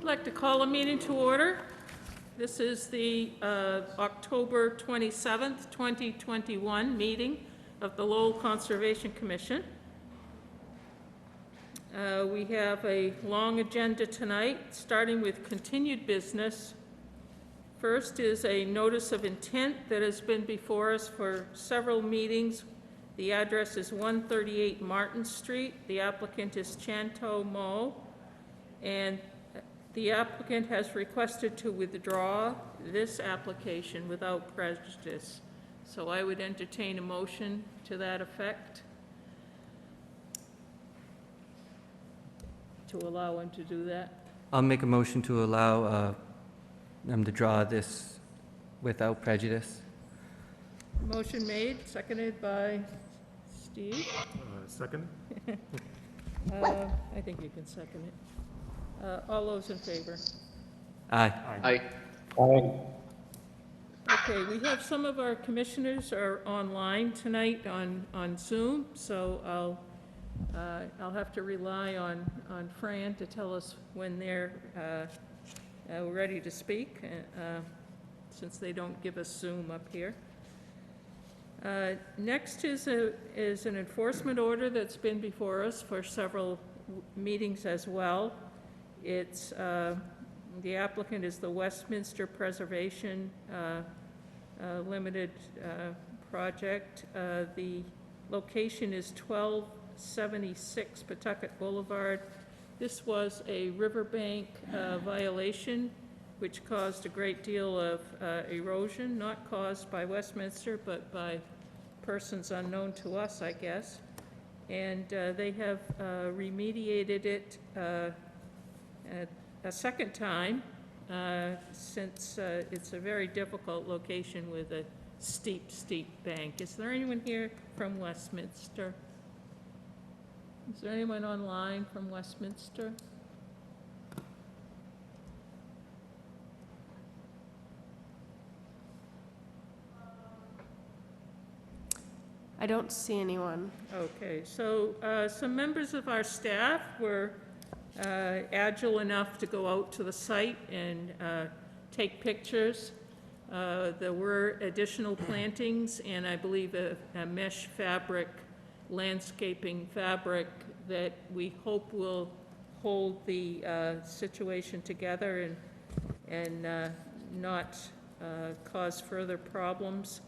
like to call a meeting to order. This is the October 27th, 2021 meeting of the Lowell Conservation Commission. We have a long agenda tonight, starting with continued business. First is a notice of intent that has been before us for several meetings. The address is 138 Martin Street. The applicant is Chanto Mo, and the applicant has requested to withdraw this application without prejudice. So I would entertain a motion to that effect to allow him to do that. I'll make a motion to allow them to draw this without prejudice. Motion made, seconded by Steve. Second? I think you can second it. All those in favor? Aye. Aye. Okay, we have some of our commissioners are online tonight on Zoom, so I'll have to rely on Fran to tell us when they're ready to speak, since they don't give us Zoom up here. Next is an enforcement order that's been before us for several meetings as well. It's the applicant is the Westminster Preservation Limited Project. The location is 1276 Pawtucket Boulevard. This was a riverbank violation which caused a great deal of erosion, not caused by Westminster, but by persons unknown to us, I guess. And they have remediated it a second time, since it's a very difficult location with a steep bank. Is there anyone here from Westminster? Is there anyone online from Westminster? I don't see anyone. Okay, so some members of our staff were agile enough to go out to the site and take pictures. There were additional plantings and I believe a mesh fabric, landscaping fabric that we hope will hold the situation together and not cause further problems.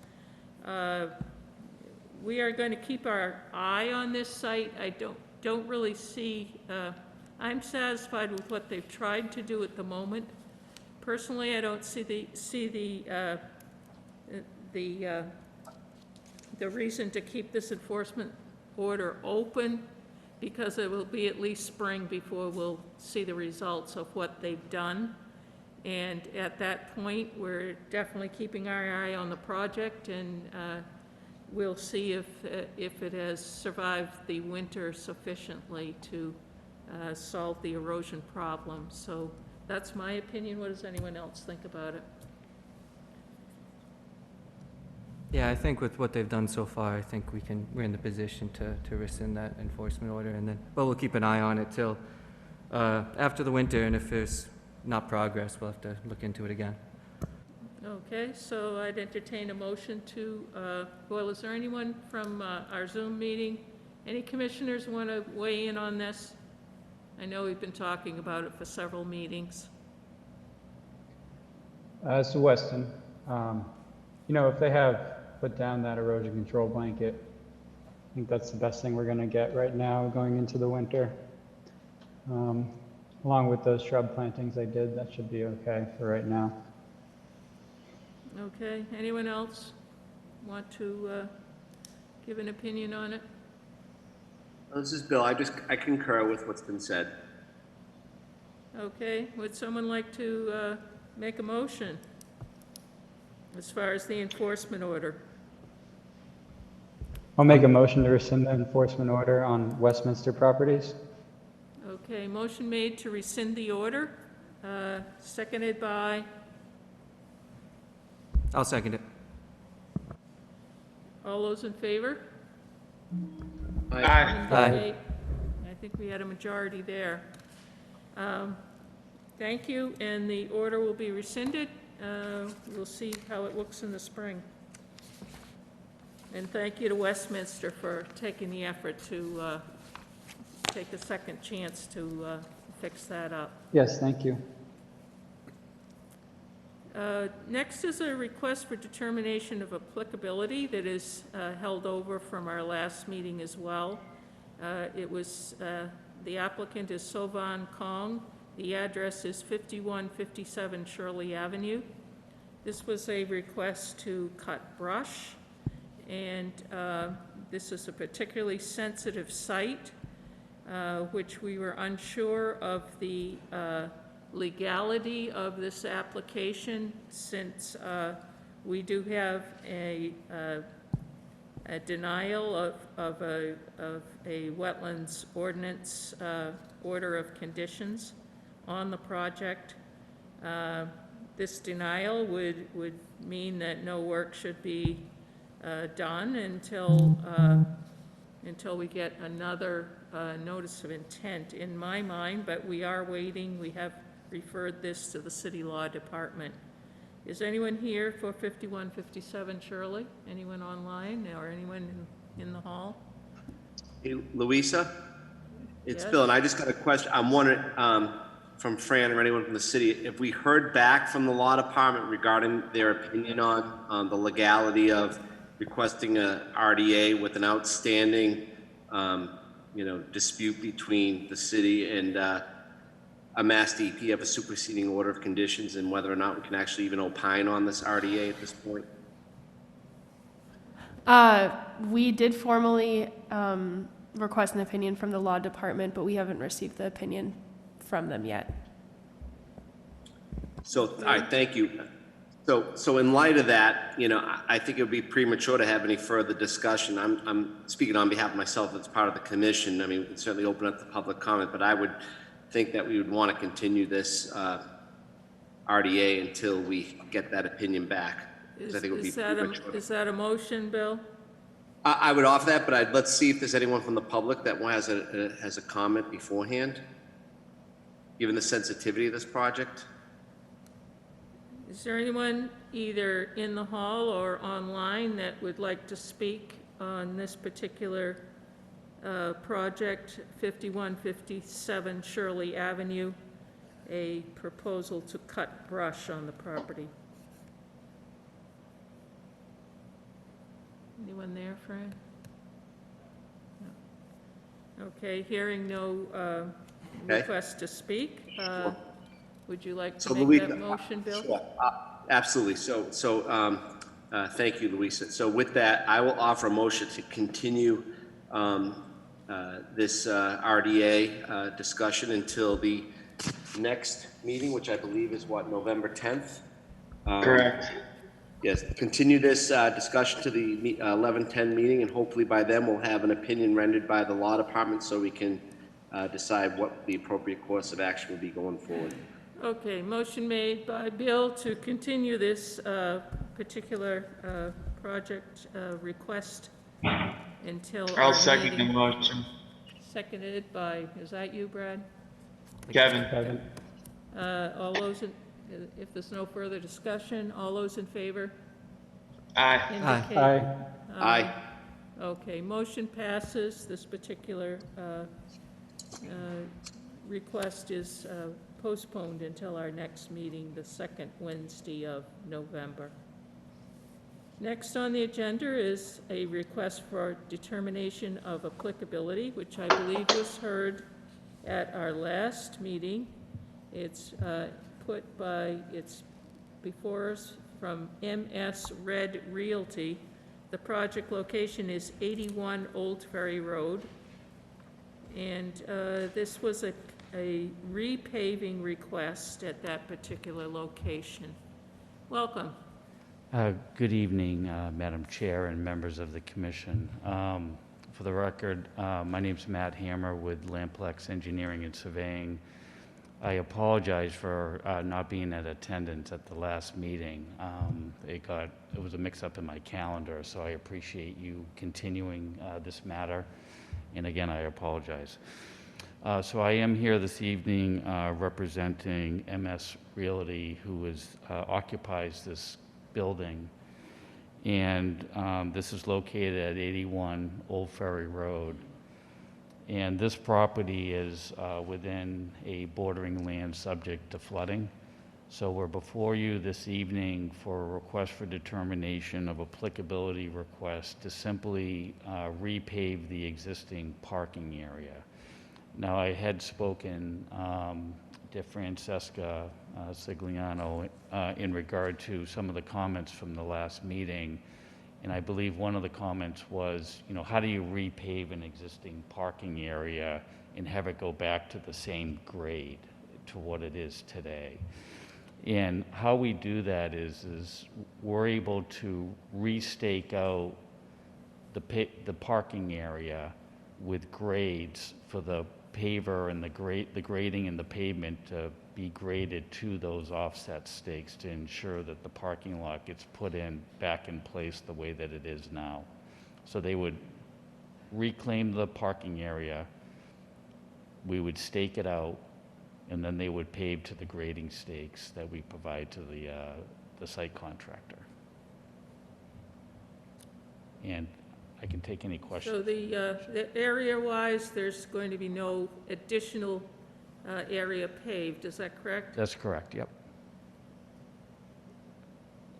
We are going to keep our eye on this site. I don't really see, I'm satisfied with what they've tried to do at the moment. Personally, I don't see the reason to keep this enforcement order open, because it will be at least spring before we'll see the results of what they've done. And at that point, we're definitely keeping our eye on the project, and we'll see if it has survived the winter sufficiently to solve the erosion problem. So that's my opinion. What does anyone else think about it? Yeah, I think with what they've done so far, I think we're in the position to rescind that enforcement order, and then, but we'll keep an eye on it till after the winter, and if there's not progress, we'll have to look into it again. Okay, so I'd entertain a motion to, well, is there anyone from our Zoom meeting? Any commissioners want to weigh in on this? I know we've been talking about it for several meetings. It's Weston. If they have put down that erosion control blanket, I think that's the best thing we're going to get right now going into the winter. Along with those shrub plantings they did, that should be okay for right now. Okay, anyone else want to give an opinion on it? This is Bill. I concur with what's been said. Okay, would someone like to make a motion as far as the enforcement order? I'll make a motion to rescind the enforcement order on Westminster properties. Okay, motion made to rescind the order, seconded by? I'll second it. All those in favor? Aye. Aye. I think we had a majority there. thank you, and the order will be rescinded. We'll see how it looks in the spring. And thank you to Westminster for taking the effort to take a second chance to fix that up. Yes, thank you. Next is a request for determination of applicability that is held over from our last meeting as well. The applicant is Sovan Kong. The address is 5157 Shirley Avenue. This was a request to cut brush, and this is a particularly sensitive site, which we were unsure of the legality of this application, since we do have a denial of a wetlands ordinance order of conditions on the project. This denial would mean that no work should be done until we get another notice of intent in my mind, but we are waiting. We have referred this to the City Law Department. Is anyone here for 5157 Shirley? Anyone online or anyone in the hall? Hey, Louisa? It's Yes? Bill, and I just got a question. I'm wondering, from Fran or anyone from the city, if we heard back from the law department regarding their opinion on the legality of requesting a RDA with an outstanding, dispute between the city and a Mass DEP of a superseding order of conditions, and whether or not we can actually even opine on this RDA at this point? We did formally request an opinion from the law department, but we haven't received the opinion from them yet. So, all right, thank you. So in light of that, I think it would be premature to have any further discussion. I'm speaking on behalf of myself as part of the commission. I mean, we can certainly open up the public comment, but I would think that we would want to continue this RDA until we get that opinion back. I think it would be premature. Is that a motion, Bill? I would offer that, but let's see if there's anyone from the public that has a comment beforehand, given the sensitivity of this project. Is there anyone either in the hall or online that would like to speak on this particular project, 5157 Shirley Avenue, a proposal to cut brush on the property? Anyone there, Fran? No. Okay, hearing no request to speak. Would you like to make that motion, Bill? Sure. Absolutely. So, thank you, Louisa. So with that, I will offer a motion to continue this RDA discussion until the next meeting, which I believe is what, November 10th? Correct. Yes, continue this discussion to the 11:10 meeting, and hopefully by then we'll have an opinion rendered by the law department so we can decide what the appropriate course of action will be going forward. Okay, motion made by Bill to continue this particular project request until I'll our second the meeting. motion. Seconded by, is that you, Brad? Kevin. All those, if there's no further discussion, all those in favor? Aye. Indicate. Aye. Aye. Okay, motion passes. This particular request is postponed until our next meeting, the second Wednesday of November. Next on the agenda is a request for determination of applicability, which I believe was heard at our last meeting. It's it's before us from MS Red Realty. The project location is 81 Old Ferry Road. And this was a repaving request at that particular location. Welcome. Good evening, Madam Chair and members of the Commission. For the record, my name's Matt Hammer with Lamplex Engineering and Surveying. I apologize for not being at attendance at the last meeting. It was a mix-up in my calendar, so I appreciate you continuing this matter. And again, I apologize. So I am here this evening representing MS Realty, occupies this building. And this is located at 81 Old Ferry Road. And this property is within a bordering land subject to flooding. So we're before you this evening for a request for determination of applicability request to simply repave the existing parking area. Now, I had spoken to Francesca Sigliano in regard to some of the comments from the last meeting, and I believe one of the comments was, how do you repave an existing parking area and have it go back to the same grade to what it is today? And how we do that is we're able to restake out the parking area with grades for the paver and the grading and the pavement to be graded to those offset stakes to ensure that the parking lot gets put back in place the way that it is now. So they would reclaim the parking area, we would stake it out, and then they would pave to the grading stakes that we provide to the site contractor. And I can take any questions. So the area-wise, there's going to be no additional area paved, is that correct? That's correct, yep.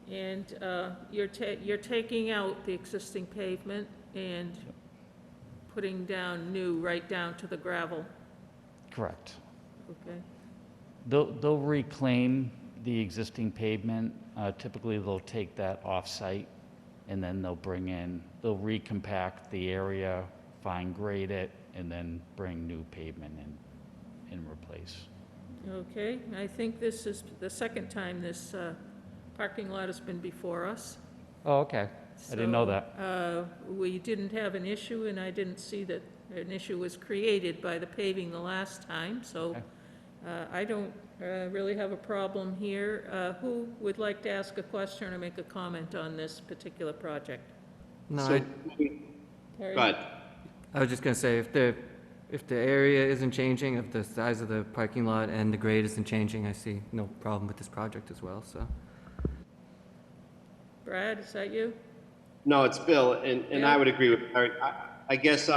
And you're taking out the existing pavement and putting down new, right down to the gravel? Correct. Okay. They'll reclaim the existing pavement. Typically, they'll take that off-site, and then they'll recompact the area, fine grade it, and then bring new pavement in and replace. Okay, I think this is the second time this parking lot has been before us. Oh, okay. I didn't know that. So, we didn't have an issue, and I didn't see that an issue was created by the paving the last time, so Okay. I don't really have a problem here. Who would like to ask a question or make a comment on this particular project? No, So, Terry? but I was just gonna say, if the area isn't changing, if the size of the parking lot and the grade isn't changing, I see no problem with this project as well, so. Brad, is that you? no, it's Bill, and Yeah. I would agree with Eric. I guess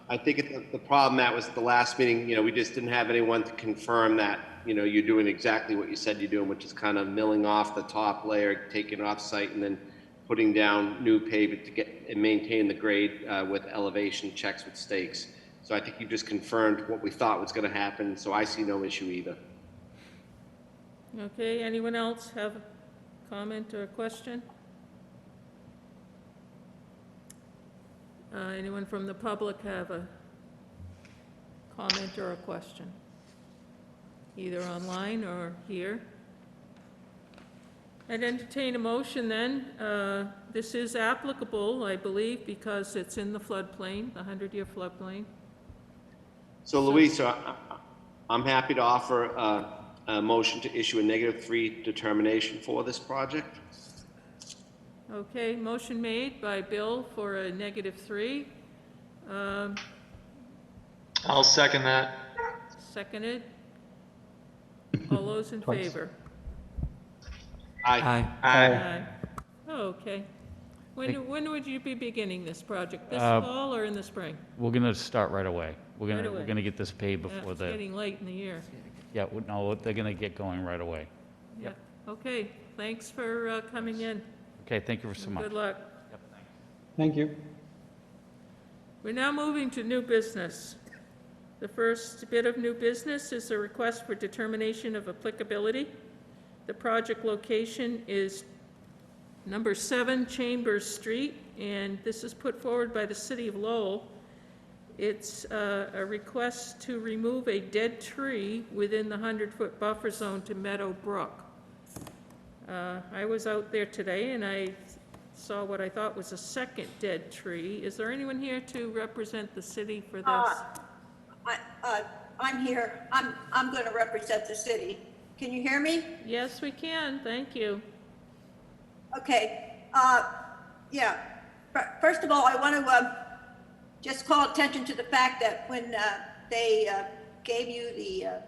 I think the problem, Matt, was at the last meeting, we just didn't have anyone to confirm that, you're doing exactly what you said you're doing, which is kind of milling off the top layer, taking it off site, and then putting down new pavement to get and maintain the grade with elevation checks with stakes. So I think you just confirmed what we thought was going to happen, so I see no issue either. Okay, anyone else have a comment or a question? Anyone from the public have a comment or a question? Either online or here? I'd entertain a motion then. This is applicable, I believe, because it's in the floodplain, the 100-year floodplain. So Luis, I'm happy to offer a motion to issue a -3 determination for this project. Okay, motion made by Bill for a -3. I'll second that. Seconded. All those in Twice. favor? Aye. Aye. Oh, okay. When would you be beginning this project? This Uh, fall or in the spring? We're gonna start right away. Right away. We're gonna get this paved Yeah, before it's the, getting late in the year. yeah, no, they're gonna get going right away. Yeah. Okay, thanks for coming in. Okay, thank you so much. Good luck. Thank you. We're now moving to new business. The first bit of new business is a request for determination of applicability. The project location is number 7 Chambers Street, and this is put forward by the City of Lowell. It's a request to remove a dead tree within the 100-foot buffer zone to Meadow Brook. I was out there today, and I saw what I thought was a second dead tree. Is there anyone here to represent the city for this? I'm here. I'm going to represent the city. Can you hear me? Yes, we can, thank you. Okay. Yeah. First of all, I want to just call attention to the fact that when they gave you the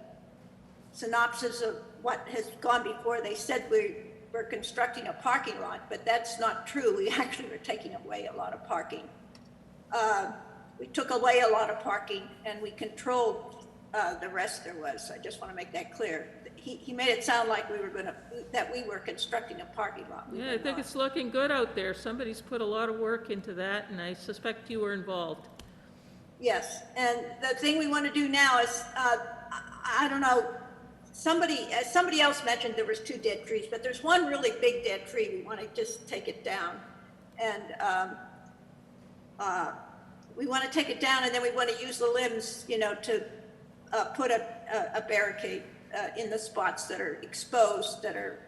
synopsis of what has gone before. They said we're constructing a parking lot, but that's not true. We actually were taking away a lot of parking. We took away a lot of parking and we controlled the rest there was. I just want to make that clear. He made it sound like that we were constructing a parking lot. Yeah, I think it's looking good out there. Somebody's put a lot of work into that, and I suspect you were involved. Yes, and the thing we want to do now is, I don't know, somebody else mentioned there was 2 dead trees, but there's one really big dead tree. We want to just take it down. And we want to take it down, and then we want to use the limbs, you know, to put a barricade in the spots that are exposed, that are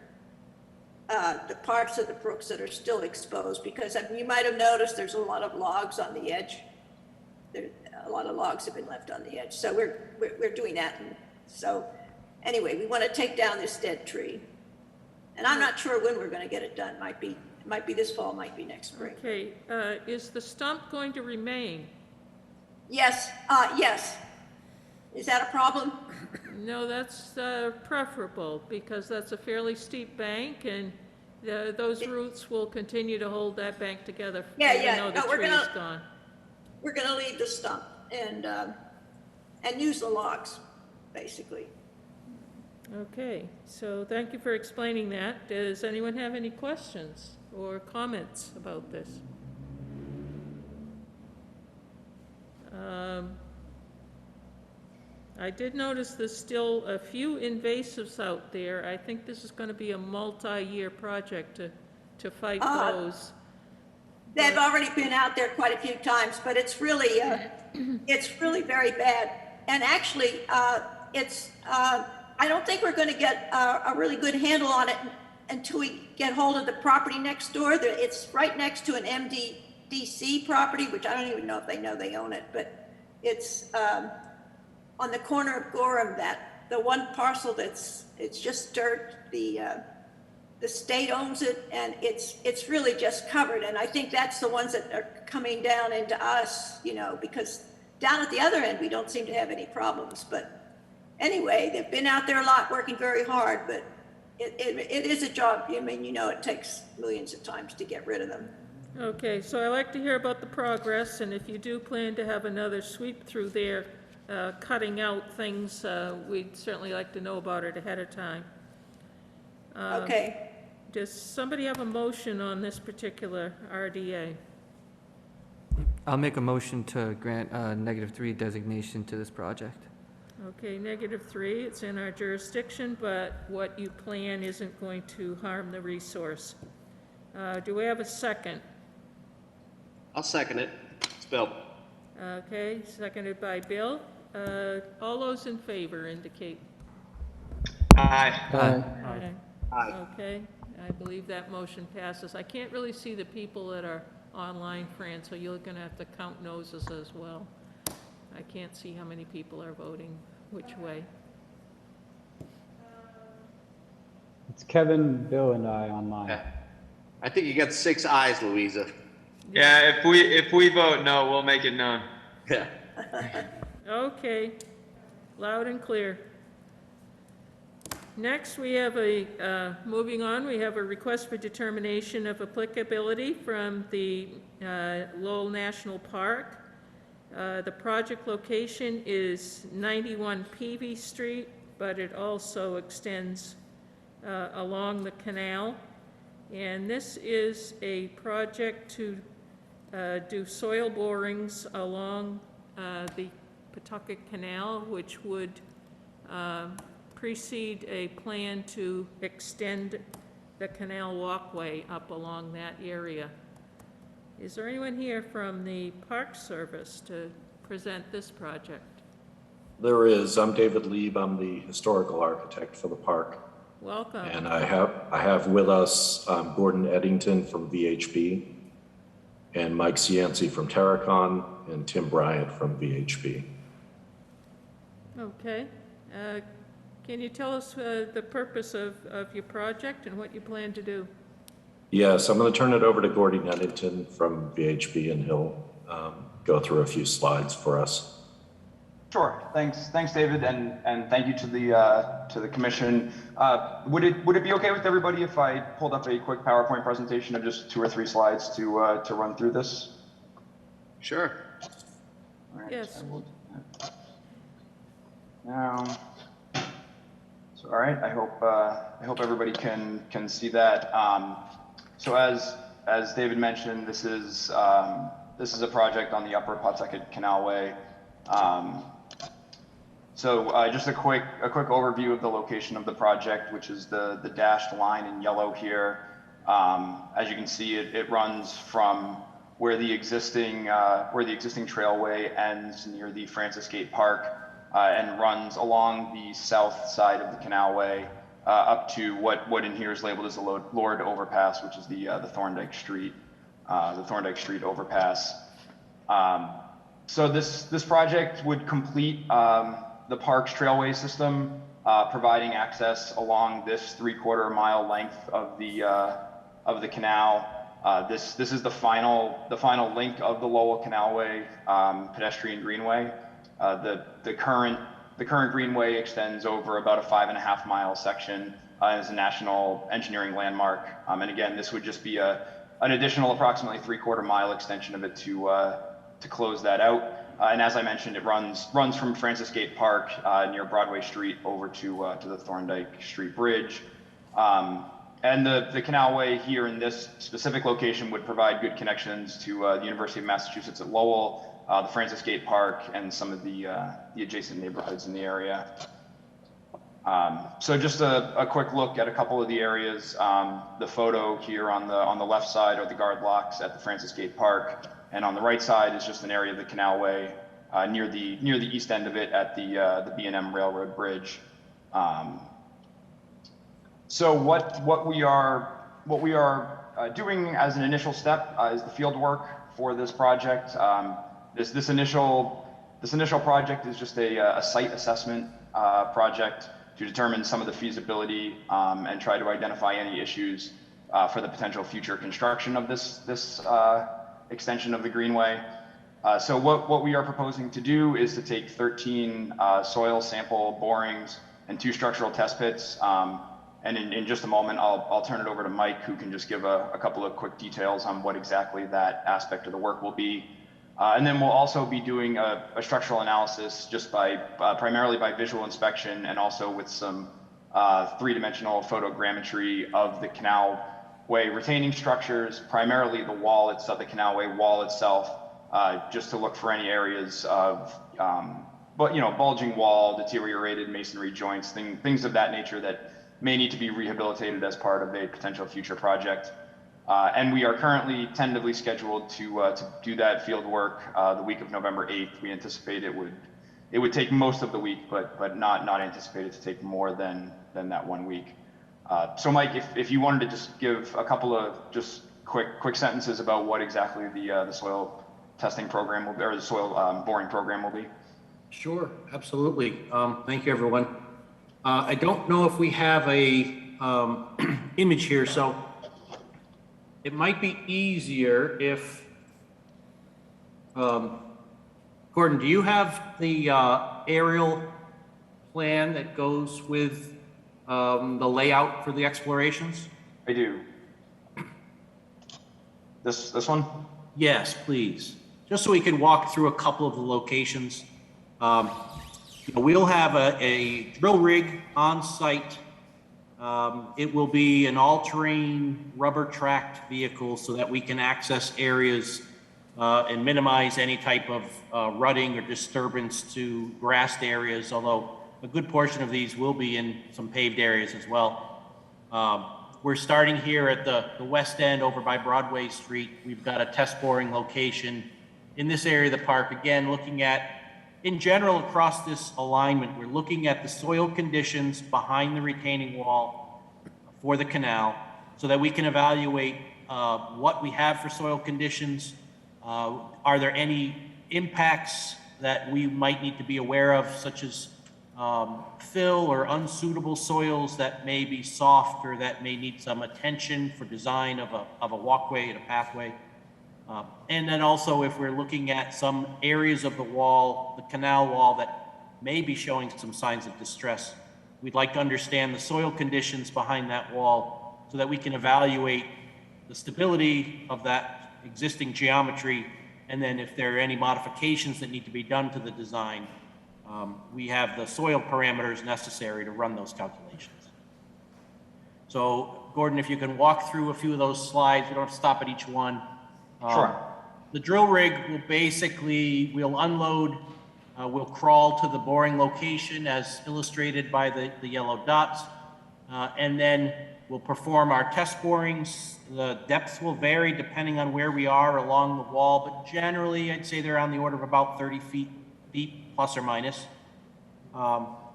the parts of the brooks that are still exposed, because you might have noticed there's a lot of logs on the edge. A lot of logs have been left on the edge, so we're doing that. And so anyway, we want to take down this dead tree, and I'm not sure when we're going to get it done. Might be this fall, might be next spring. Okay, is the stump going to remain? Yes, yes. Is that a problem? No, that's preferable, because that's a fairly steep bank, and those roots will continue to hold that bank together. Yeah, even yeah. though the No, tree is gone. We're going to leave the stump and use the logs, basically. Okay, so thank you for explaining that. Does anyone have any questions or comments about this? I did notice there's still a few invasives out there. I think this is going to be a multi-year project to fight those. They've already been out there quite a few times, but it's really very bad. And actually, I don't think we're going to get a really good handle on it until we get hold of the property next door. It's right next to an MDDC property, which I don't even know if they know they own it, but it's on the corner of Gorham, the one parcel it's just dirt. The state owns it, and it's really just covered. And I think that's the ones that are coming down into us, you know, because down at the other end, we don't seem to have any problems. But anyway, they've been out there a lot, working very hard, but it is a job. I mean, you know, it takes millions of times to get rid of them. Okay, so I like to hear about the progress, and if you do plan to have another sweep through there, cutting out things, we'd certainly like to know about it ahead of time. Okay. Does somebody have a motion on this particular RDA? I'll make a motion to grant a -3 designation to this project. Okay, -3, it's in our jurisdiction, but what you plan isn't going to harm the resource. Do we have a second? I'll second it. It's Bill. Okay, seconded by Bill. All those in favor indicate. Aye. Aye. Aye. Okay, I believe that motion passes. I can't really see the people that are online, Fran, so you're going to have to count noses as well. I can't see how many people are voting which way. It's Kevin, Bill, and I online. Yeah. I think you got 6 ayes, Louisa. Yeah, if we vote no, we'll make it known. Yeah. Okay, loud and clear. Next, we have moving on, we have a request for determination of applicability from the Lowell National Park. The project location is 91 Peavy Street, but it also extends along the canal. And this is a project to do soil borings along the Pawtucket Canal, which would precede a plan to extend the canal walkway up along that area. Is there anyone here from the Park Service to present this project? There is. I'm David Lieb. I'm the historical architect for the park. Welcome. And I have with us Gordon Eddington from VHB, and Mike Cianci from Terracon, and Tim Bryant from VHB. Okay. Can you tell us the purpose of your project and what you plan to do? Yes, I'm going to turn it over to Gordon Eddington from VHB, and he'll go through a few slides for us. Sure. Thanks, David, and thank you to the commission. Would it be okay with everybody if I pulled up a quick PowerPoint presentation of just 2 or 3 slides to run through this? Sure. All right, Yes. I will do that now. So, all right. I hope everybody can see that. So as David mentioned, this is a project on the Upper Pawtucket Canalway. So just a quick overview of the location of the project, which is the dashed line in yellow here. As you can see, it runs from where the existing trailway ends near the Francis Gate Park and runs along the south side of the canalway up to what in here is labeled as the Lord Overpass, which is the Thorndike Street overpass. So this project would complete the park's trailway system, providing access along this 3/4 mile length of the canal. This is the final link of the Lowell Canalway pedestrian greenway. The current greenway extends over about a 5.5 mile section and is a national engineering landmark. And again, this would just be an additional approximately 3/4 mile extension of it to close that out. And as I mentioned, it runs from Francis Gate Park near Broadway Street over to the Thorndike Street Bridge. And the canalway here in this specific location would provide good connections to the University of Massachusetts at Lowell, the Francis Gate Park, and some of the adjacent neighborhoods in the area. So just a quick look at a couple of the areas. The photo here on the left side are the guard locks at the Francis Gate Park, and on the right side is just an area of the canalway near the east end of it at the B&M Railroad Bridge. So what we are doing as an initial step is the field work for this project. This initial project is just a site assessment project to determine some of the feasibility and try to identify any issues for the potential future construction of this extension of the greenway. So what we are proposing to do is to take 13 soil sample borings and 2 structural test pits. And in just a moment, I'll turn it over to Mike, who can just give a couple of quick details on what exactly that aspect of the work will be. And then we'll also be doing a structural analysis just primarily by visual inspection and also with some 3-dimensional photogrammetry of the canalway retaining structures, primarily the wall itself, the canalway wall itself, just to look for any areas of bulging wall, deteriorated masonry joints, things of that nature that may need to be rehabilitated as part of a potential future project. And we are currently tentatively scheduled to do that field work the week of November 8th. We anticipate it would take most of the week, but not anticipated to take more than that 1 week. So Mike, if you wanted to just give a couple of just quick sentences about what exactly the soil testing program will be, or the soil boring program will be. Sure, absolutely. Thank you, everyone. I don't know if we have a image here, so it might be easier if, Gordon, do you have the aerial plan that goes with the layout for the explorations? I do. This one? Yes, please. Just so we can walk through a couple of the locations. We'll have a drill rig on site. It will be an all-terrain rubber-tracked vehicle so that we can access areas and minimize any type of rutting or disturbance to grassed areas, although a good portion of these will be in some paved areas as well. We're starting here at the west end over by Broadway Street. We've got a test boring location in this area of the park. Again, looking at, in general, across this alignment, we're looking at the soil conditions behind the retaining wall for the canal so that we can evaluate what we have for soil conditions. Are there any impacts that we might need to be aware of, such as fill or unsuitable soils that may be soft or that may need some attention for design of a walkway and a pathway? And then also if we're looking at some areas of the wall, the canal wall that may be showing some signs of distress, we'd like to understand the soil conditions behind that wall so that we can evaluate the stability of that existing geometry. And then if there are any modifications that need to be done to the design, we have the soil parameters necessary to run those calculations. So Gordon, if you can walk through a few of those slides, we don't have to stop at each one. Sure. The drill rig will basically, we'll unload, we'll crawl to the boring location as illustrated by the yellow dots, and then we'll perform our test borings. The depths will vary depending on where we are along the wall, but generally I'd say they're on the order of about 30 feet deep, plus or minus.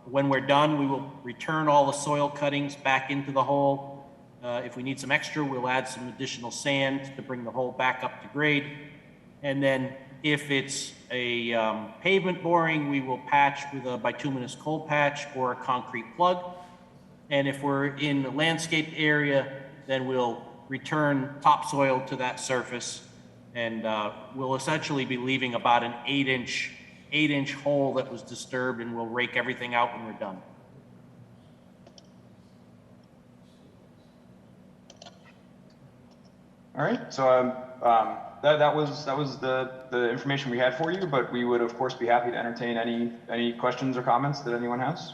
When we're done, we will return all the soil cuttings back into the hole. If we need some extra, we'll add some additional sand to bring the hole back up to grade. And then if it's a pavement boring, we will patch with a bituminous cold patch or a concrete plug. And if we're in the landscape area, then we'll return topsoil to that surface. And we'll essentially be leaving about an 8-inch hole that was disturbed, and we'll rake everything out when we're done. All right, so that was the information we had for you, but we would of course be happy to entertain any questions or comments that anyone has.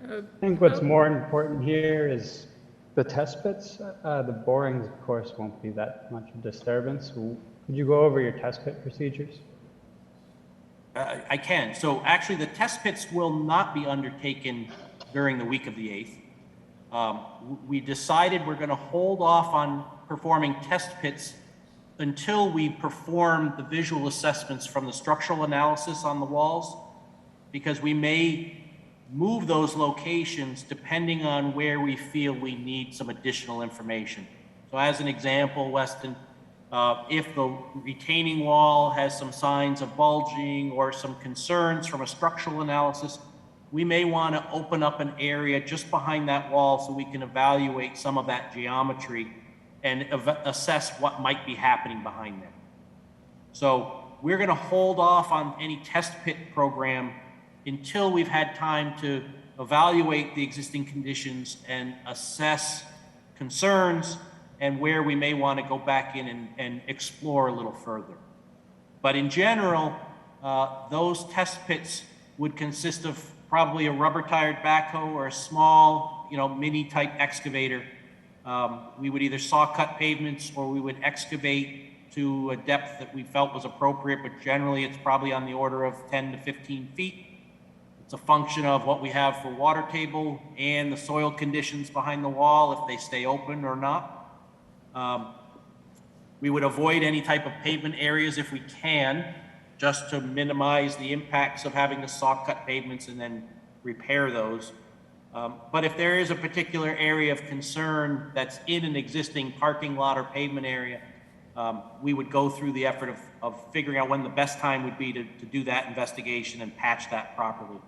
I think what's more important here is the test pits. The borings, of course, won't be that much of disturbance. Could you go over your test pit procedures? I can. So actually the test pits will not be undertaken during the week of the 8th. We decided we're going to hold off on performing test pits until we perform the visual assessments from the structural analysis on the walls, because we may move those locations depending on where we feel we need some additional information. So as an example, Weston, if the retaining wall has some signs of bulging or some concerns from a structural analysis, we may want to open up an area just behind that wall so we can evaluate some of that geometry and assess what might be happening behind there. So we're going to hold off on any test pit program until we've had time to evaluate the existing conditions and assess concerns and where we may want to go back in and explore a little further. But in general, those test pits would consist of probably a rubber-tired backhoe or a small, mini-type excavator. We would either saw cut pavements or we would excavate to a depth that we felt was appropriate, but generally it's probably on the order of 10 to 15 feet. It's a function of what we have for water table and the soil conditions behind the wall, if they stay open or not. We would avoid any type of pavement areas if we can, just to minimize the impacts of having to saw cut pavements and then repair those. But if there is a particular area of concern that's in an existing parking lot or pavement area, we would go through the effort of figuring out when the best time would be to do that investigation and patch that properly.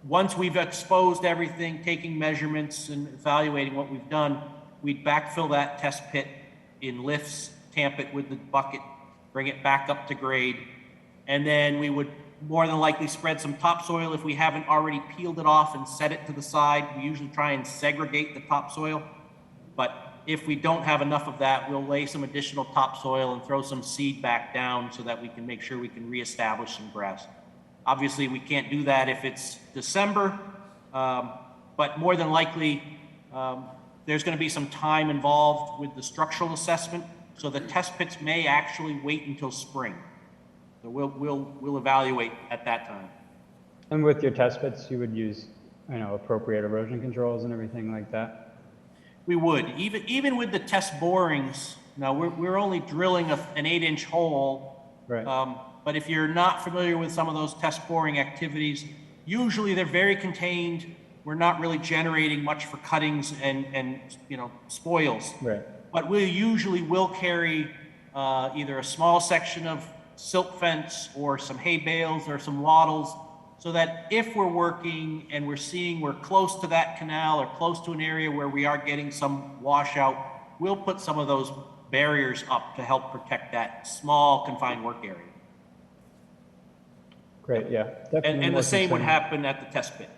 Once we've exposed everything, taking measurements and evaluating what we've done, we'd backfill that test pit in lifts, tamp it with the bucket, bring it back up to grade, and then we would more than likely spread some topsoil if we haven't already peeled it off and set it to the side. We usually try and segregate the topsoil, but if we don't have enough of that, we'll lay some additional topsoil and throw some seed back down so that we can make sure we can reestablish some grass. Obviously, we can't do that if it's December, but more than likely, there's going to be some time involved with the structural assessment, so the test pits may actually wait until spring. So we'll evaluate at that time. And with your test pits, you would use, appropriate erosion controls and everything like that? We would. Even with the test borings, now we're only drilling an 8-inch hole. Right. But if you're not familiar with some of those test boring activities, usually they're very contained. We're not really generating much for cuttings and spoils. Right. But we usually will carry either a small section of silt fence or some hay bales or some wattles, so that if we're working and we're seeing we're close to that canal or close to an area where we are getting some washout, we'll put some of those barriers up to help protect that small confined work area. Great, yeah. Definitely And more the same would concern. happen at the test pit.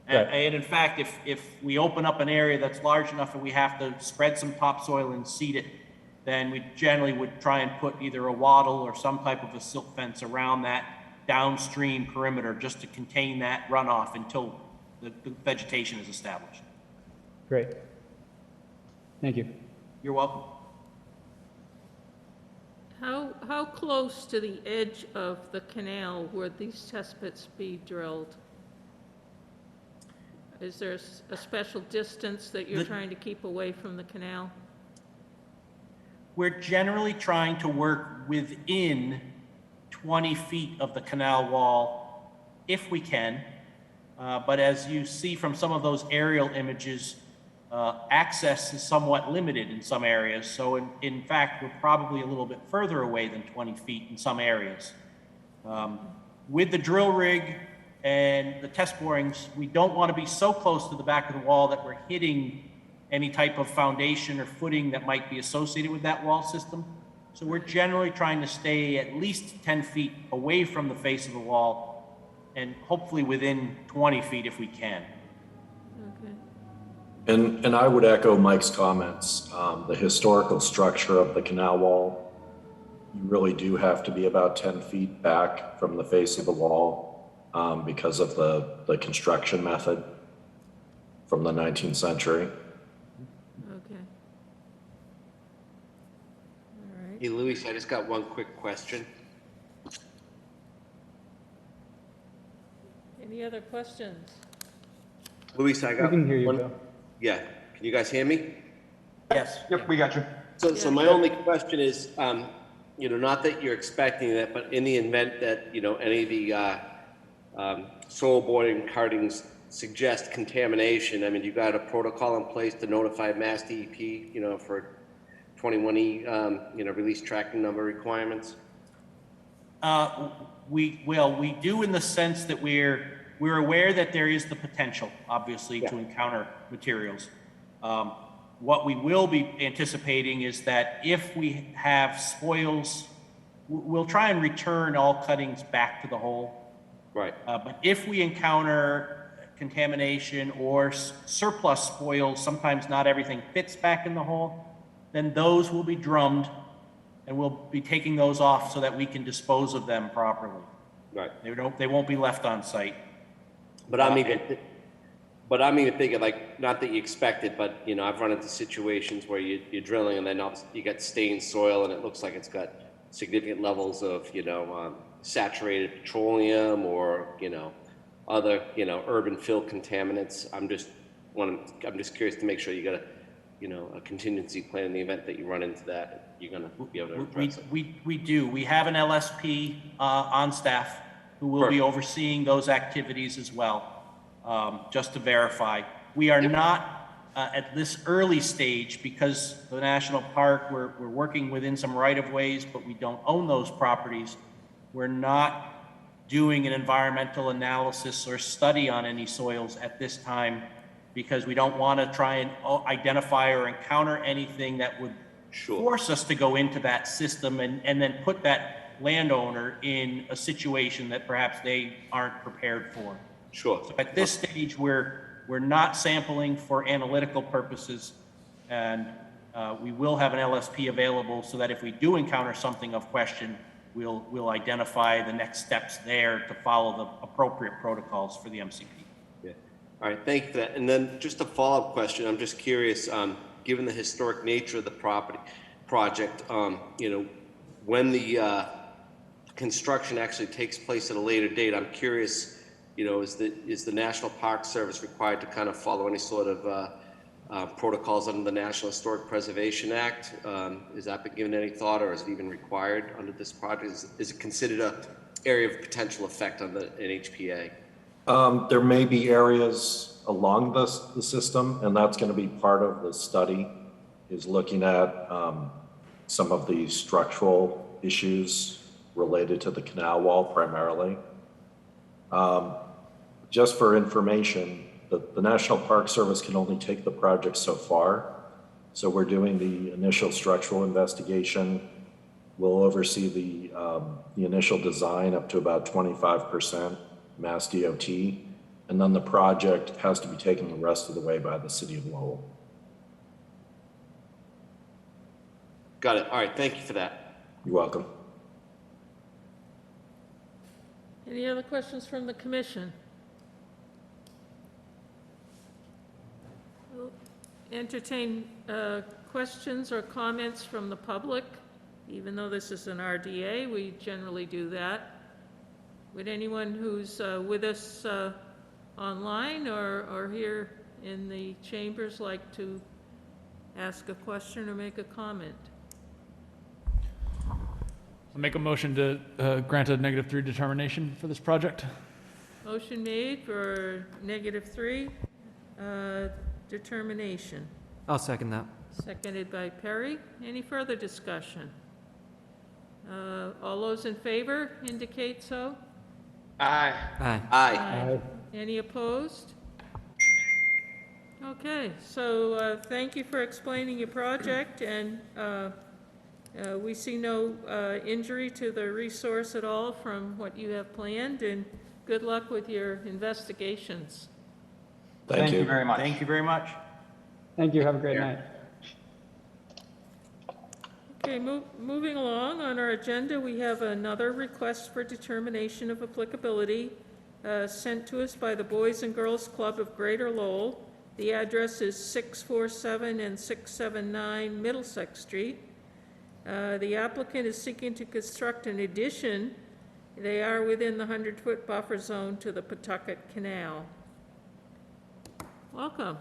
Right. And in fact, if we open up an area that's large enough and we have to spread some topsoil and seed it, then we generally would try and put either a wattle or some type of a silt fence around that downstream perimeter just to contain that runoff until the vegetation is established. Great. Thank you. You're welcome. How close to the edge of the canal would these test pits be drilled? Is there a special distance that you're trying to keep away from the canal? We're generally trying to work within 20 feet of the canal wall if we can. But as you see from some of those aerial images, access is somewhat limited in some areas. So in fact, we're probably a little bit further away than 20 feet in some areas. With the drill rig and the test borings, we don't want to be so close to the back of the wall that we're hitting any type of foundation or footing that might be associated with that wall system. So we're generally trying to stay at least 10 feet away from the face of the wall and hopefully within 20 feet if we can. Okay. And I would echo Mike's comments. The historical structure of the canal wall, you really do have to be about 10 feet back from the face of the wall because of the construction method from the 19th century. Okay. All right. Hey, Luis, I just got one quick question. Any other questions? Luis, I We got can hear you, one. Bill. Yeah, can you guys hear me? Yes. Yep, we got you. So my only question is, not that you're expecting that, but in the event that, any of the soil boring cartings suggest contamination, I mean, you got a protocol in place to notify Mass DEP, for 21E, release tracking number requirements? We do in the sense that we're aware that there is the potential, obviously, to encounter materials. What we will be anticipating is that if we have spoils, we'll try and return all cuttings back to the hole. Right. But if we encounter contamination or surplus spoils, sometimes not everything fits back in the hole, then those will be drummed and we'll be taking those off so that we can dispose of them properly. Right. They won't be left on site. But I'm even thinking, like, not that you expect it, but, I've run into situations where you're drilling and then you get stained soil and it looks like it's got significant levels of, saturated petroleum or, other, urban fill contaminants. I'm just curious to make sure you got a contingency plan in the event that you run into that, you're gonna be able to address it. We do. We have an LSP on staff who will be overseeing those activities as well, just to verify. We are not at this early stage because the national park, we're working within some right-of-ways, but we don't own those properties. We're not doing an environmental analysis or study on any soils at this time because we don't want to try and identify or encounter anything that would force us to go into that system and then put that landowner in a situation that perhaps they aren't prepared for. Sure. So at this stage, we're not sampling for analytical purposes, and we will have an LSP available so that if we do encounter something of question, we'll identify the next steps there to follow the appropriate protocols for the MCP. Yeah. All right, thank you for that. And then just a follow-up question. I'm just curious, given the historic nature of the project, when the construction actually takes place at a later date, I'm curious, is the National Park Service required to kind of follow any sort of protocols under the National Historic Preservation Act? Is that been given any thought, or is it even required under this project? Is it considered an area of potential effect on the NHPA? There may be areas along the system, and that's going to be part of the study, is looking at some of the structural issues related to the canal wall primarily. Just for information, the National Park Service can only take the project so far. So we're doing the initial structural investigation. We'll oversee the initial design up to about 25%, Mass DOT, and then the project has to be taken the rest of the way by the city of Lowell. Got it. All right, thank you for that. You're welcome. Any other questions from the commission? We'll entertain questions or comments from the public. Even though this is an RDA, we generally do that. Would anyone who's with us online or here in the chambers like to ask a question or make a comment? I'll make a motion to grant a -3 determination for this project. Motion made for -3 determination. I'll second that. Seconded by Perry. Any further discussion? All those in favor indicate so. Aye. Aye. Aye. Any opposed? Okay, so thank you for explaining your project, and we see no injury to the resource at all from what you have planned, and good luck with your investigations. Thank you. very much. Thank you very much. Thank you. Have a great night. Okay, moving along on our agenda, we have another request for determination of applicability sent to us by the Boys and Girls Club of Greater Lowell. The address is 647 and 679 Middlesex Street. The applicant is seeking to construct an addition. They are within the 100-foot buffer zone to the Pawtucket Canal. Welcome.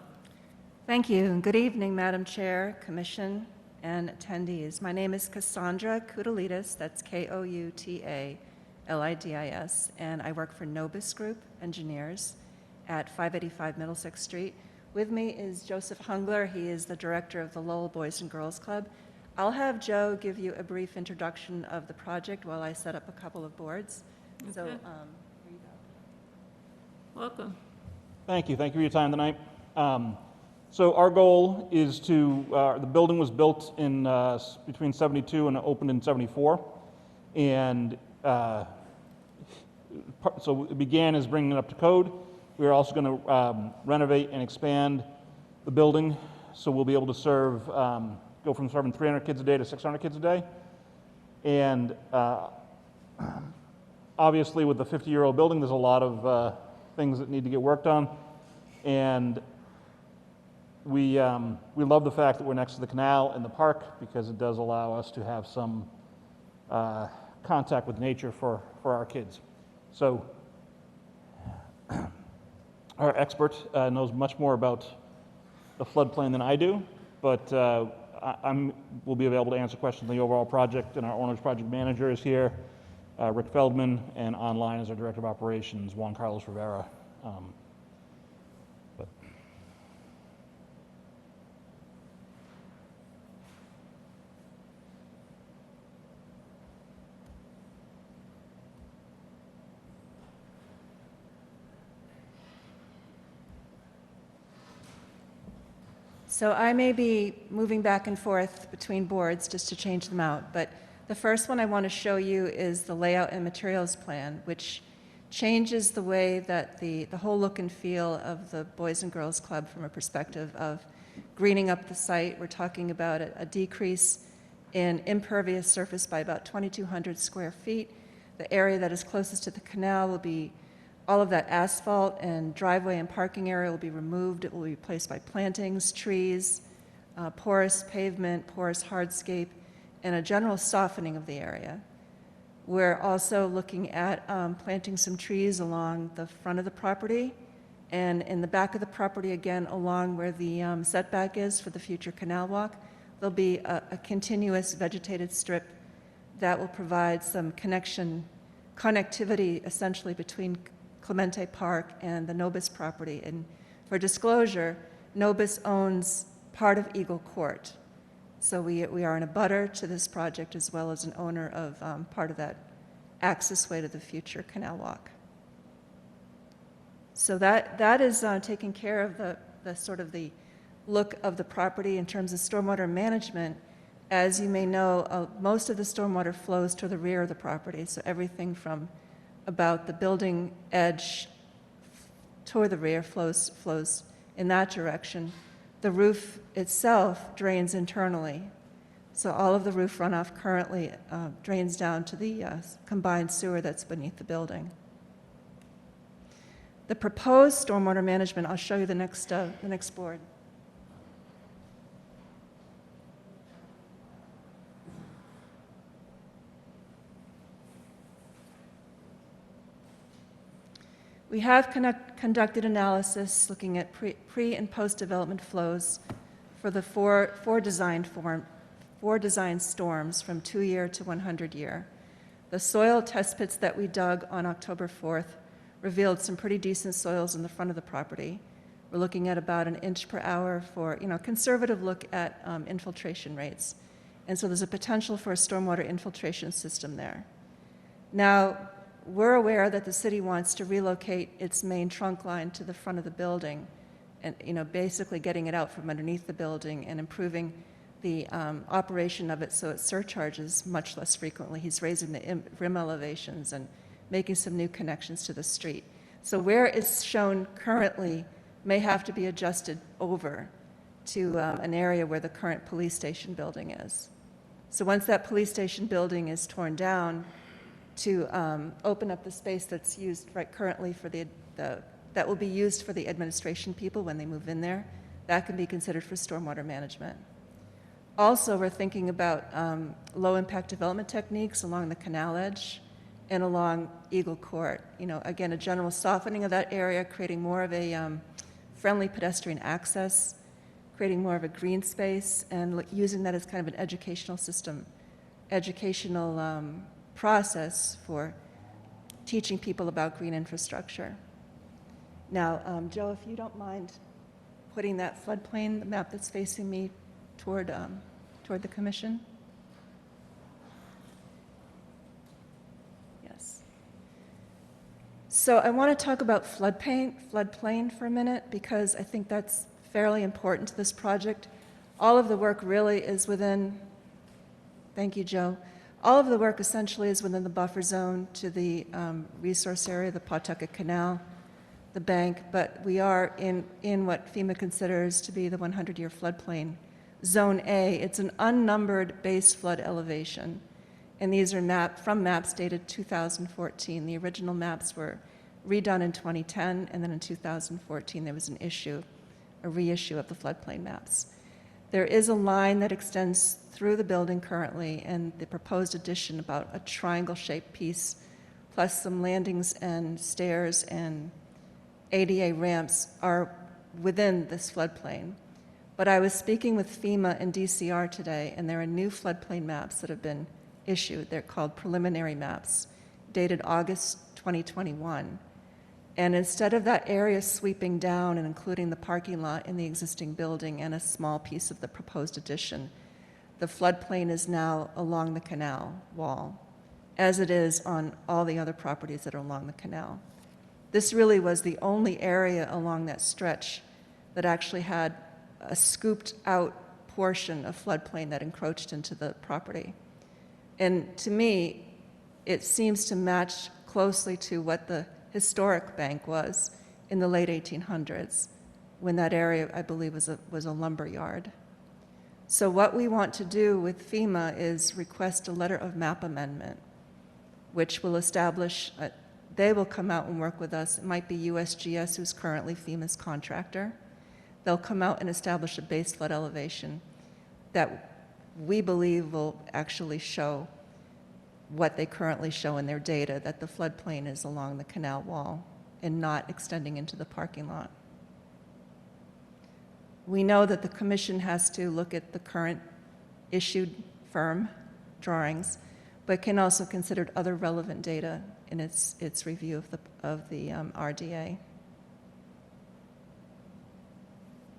Thank you, and good evening, Madam Chair, Commission, and attendees. My name is Cassandra Koutalides, that's Koutalides, and I work for Nobis Group Engineers at 585 Middlesex Street. With me is Joseph Hungler. He is the director of the Lowell Boys and Girls Club. I'll have Joe give you a brief introduction of the project while I set up a couple of boards. Okay. So, here you go. Welcome. Thank you. Thank you for your time tonight. So our goal is to, the building was built in between 72 and opened in 74. And so it began as bringing it up to code. We are also going to renovate and expand the building so we'll be able to serve, go from serving 300 kids a day to 600 kids a day. And obviously with the 50-year-old building, there's a lot of things that need to get worked on. And we love the fact that we're next to the canal and the park because it does allow us to have some contact with nature for our kids. So our expert knows much more about the floodplain than I do, but we'll be available to answer questions on the overall project, and our owner's project manager is here, Rick Feldman, and online is our director of operations, Juan Carlos Rivera. So I may be moving back and forth between boards just to change them out, but the first one I want to show you is the layout and materials plan, which changes the way that the whole look and feel of the Boys and Girls Club from a perspective of greening up the site. We're talking about a decrease in impervious surface by about 2,200 square feet. The area that is closest to the canal will be all of that asphalt, and driveway and parking area will be removed. It will be replaced by plantings, trees, porous pavement, porous hardscape, and a general softening of the area. We're also looking at planting some trees along the front of the property and in the back of the property, again, along where the setback is for the future canal walk. There'll be a continuous vegetated strip that will provide some connectivity essentially between Clemente Park and the Nobis property. And for disclosure, Nobis owns part of Eagle Court. So we are an abutter to this project as well as an owner of part of that access way to the future canal walk. So that is taking care of the sort of the look of the property in terms of stormwater management. As you may know, most of the stormwater flows to the rear of the property, so everything from about the building edge toward the rear flows in that direction. The roof itself drains internally, so all of the roof runoff currently drains down to the combined sewer that's beneath the building. The proposed stormwater management, I'll show you the next board. We have conducted analysis looking at pre and post-development flows for the four design storms from 2-year to 100-year. The soil test pits that we dug on October 4th revealed some pretty decent soils in the front of the property. We're looking at about 1 inch per hour for, conservative look at infiltration rates. And so there's a potential for a stormwater infiltration system there. Now, we're aware that the city wants to relocate its main trunk line to the front of the building and, basically getting it out from underneath the building and improving the operation of it so it surcharges much less frequently. He's raising the rim elevations and making some new connections to the street. So where it's shown currently may have to be adjusted over to an area where the current police station building is. So once that police station building is torn down, to open up the space that's used currently for that will be used for the administration people when they move in there, that can be considered for stormwater management. Also, we're thinking about low-impact development techniques along the canal edge and along Eagle Court. Again, a general softening of that area, creating more of a friendly pedestrian access, creating more of a green space, and using that as kind of an educational process for teaching people about green infrastructure. Now, Joe, if you don't mind putting that floodplain, the map that's facing me, toward the commission. Yes. So I want to talk about floodplain for a minute because I think that's fairly important to this project. All of the work really is within, thank you, Joe. All of the work essentially is within the buffer zone to the resource area, the Pawtucket Canal, the bank, but we are in what FEMA considers to be the 100-year floodplain. Zone A, it's an unnumbered base flood elevation, and these are from maps dated 2014. The original maps were redone in 2010, and then in 2014 there was a reissue of the floodplain maps. There is a line that extends through the building currently, and the proposed addition, about a triangle-shaped piece, plus some landings and stairs and ADA ramps, are within this floodplain. But I was speaking with FEMA and DCR today, and there are new floodplain maps that have been issued. They're called preliminary maps, dated August 2021. And instead of that area sweeping down and including the parking lot in the existing building and a small piece of the proposed addition, the floodplain is now along the canal wall, as it is on all the other properties that are along the canal. This really was the only area along that stretch that actually had a scooped out portion of floodplain that encroached into the property. And to me, it seems to match closely to what the historic bank was in the late 1800s, when that area, I believe, was a lumber yard. So what we want to do with FEMA is request a letter of map amendment, which will establish, they will come out and work with us. It might be USGS, who's currently FEMA's contractor. They'll come out and establish a base flood elevation that we believe will actually show what they currently show in their data, that the floodplain is along the canal wall and not extending into the parking lot. We know that the commission has to look at the current issued firm drawings, but can also consider other relevant data in its review of the RDA.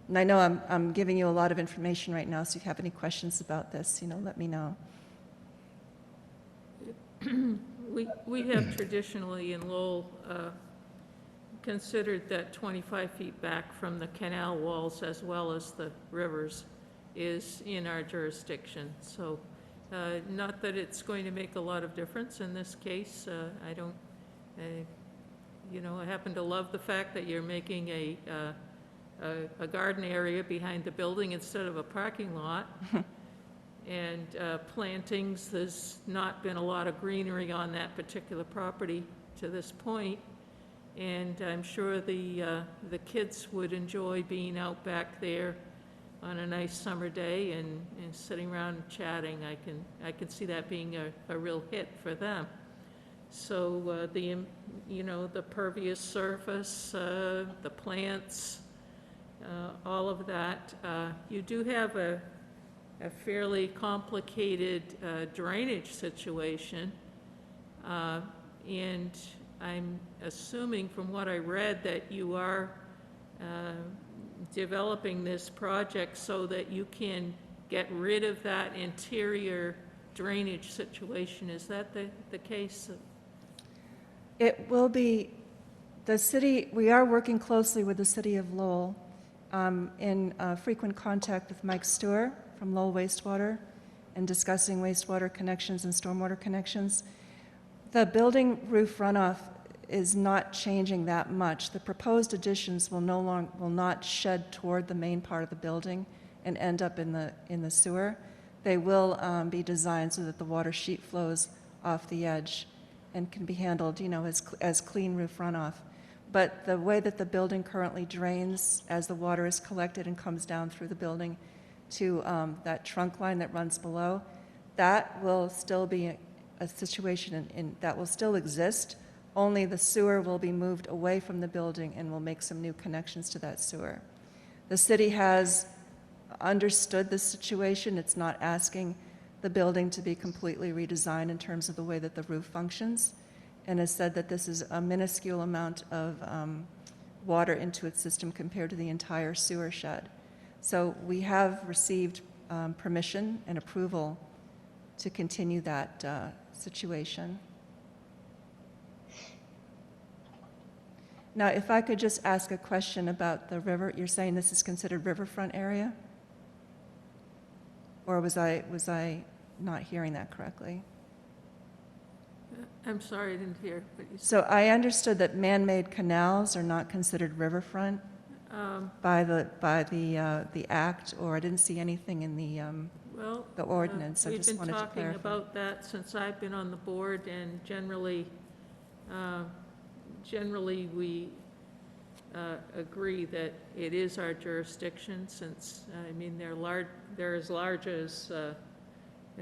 And I know I'm giving you a lot of information right now, so if you have any questions about this, let me know. We have traditionally in Lowell considered that 25 feet back from the canal walls as well as the rivers is in our jurisdiction. So not that it's going to make a lot of difference in this case. I don't, you know, I happen to love the fact that you're making a garden area behind the building instead of a parking lot. And plantings, there's not been a lot of greenery on that particular property to this point. And I'm sure the kids would enjoy being out back there on a nice summer day and sitting around and chatting. I can see that being a real hit for them. So you know, the pervious surface, the plants, all of that. You do have a fairly complicated drainage situation, and I'm assuming from what I read that you are developing this project so that you can get rid of that interior drainage situation. Is that the case? It will be, the city, we are working closely with the city of Lowell, in frequent contact with Mike Stewart from Lowell Wastewater and discussing wastewater connections and stormwater connections. The building roof runoff is not changing that much. The proposed additions will not shed toward the main part of the building and end up in the sewer. They will be designed so that the water sheet flows off the edge and can be handled, you know, as clean roof runoff. But the way that the building currently drains as the water is collected and comes down through the building to that trunk line that runs below, that will still be a situation that will still exist, only the sewer will be moved away from the building and we'll make some new connections to that sewer. The city has understood the situation. It's not asking the building to be completely redesigned in terms of the way that the roof functions, and has said that this is a minuscule amount of water into its system compared to the entire sewer shed. So we have received permission and approval to continue that situation. Now, if I could just ask a question about the river, you're saying this is considered riverfront area? Or was I not hearing that correctly? I'm sorry, I didn't hear what you said. So I understood that man-made canals are not considered riverfront by the act, or I didn't see anything in the ordinance. I just wanted to clarify. We've been talking about that since I've been on the board, and generally we agree that it is our jurisdiction, since I mean they're as large as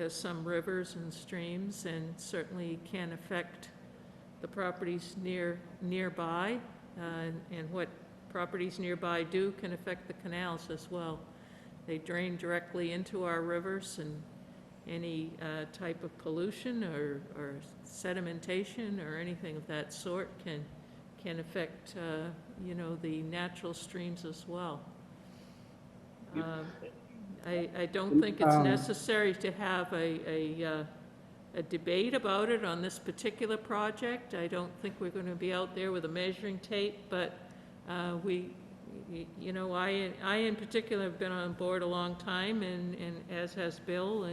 some rivers and streams, and certainly can affect the properties nearby, and what properties nearby do can affect the canals as well. They drain directly into our rivers, and any type of pollution or sedimentation or anything of that sort can affect you know, the natural streams as well. I don't think it's necessary to have a debate about it on this particular project. I don't think we're going to be out there with a measuring tape, but you know, I in particular have been on board a long time, and as has Bill,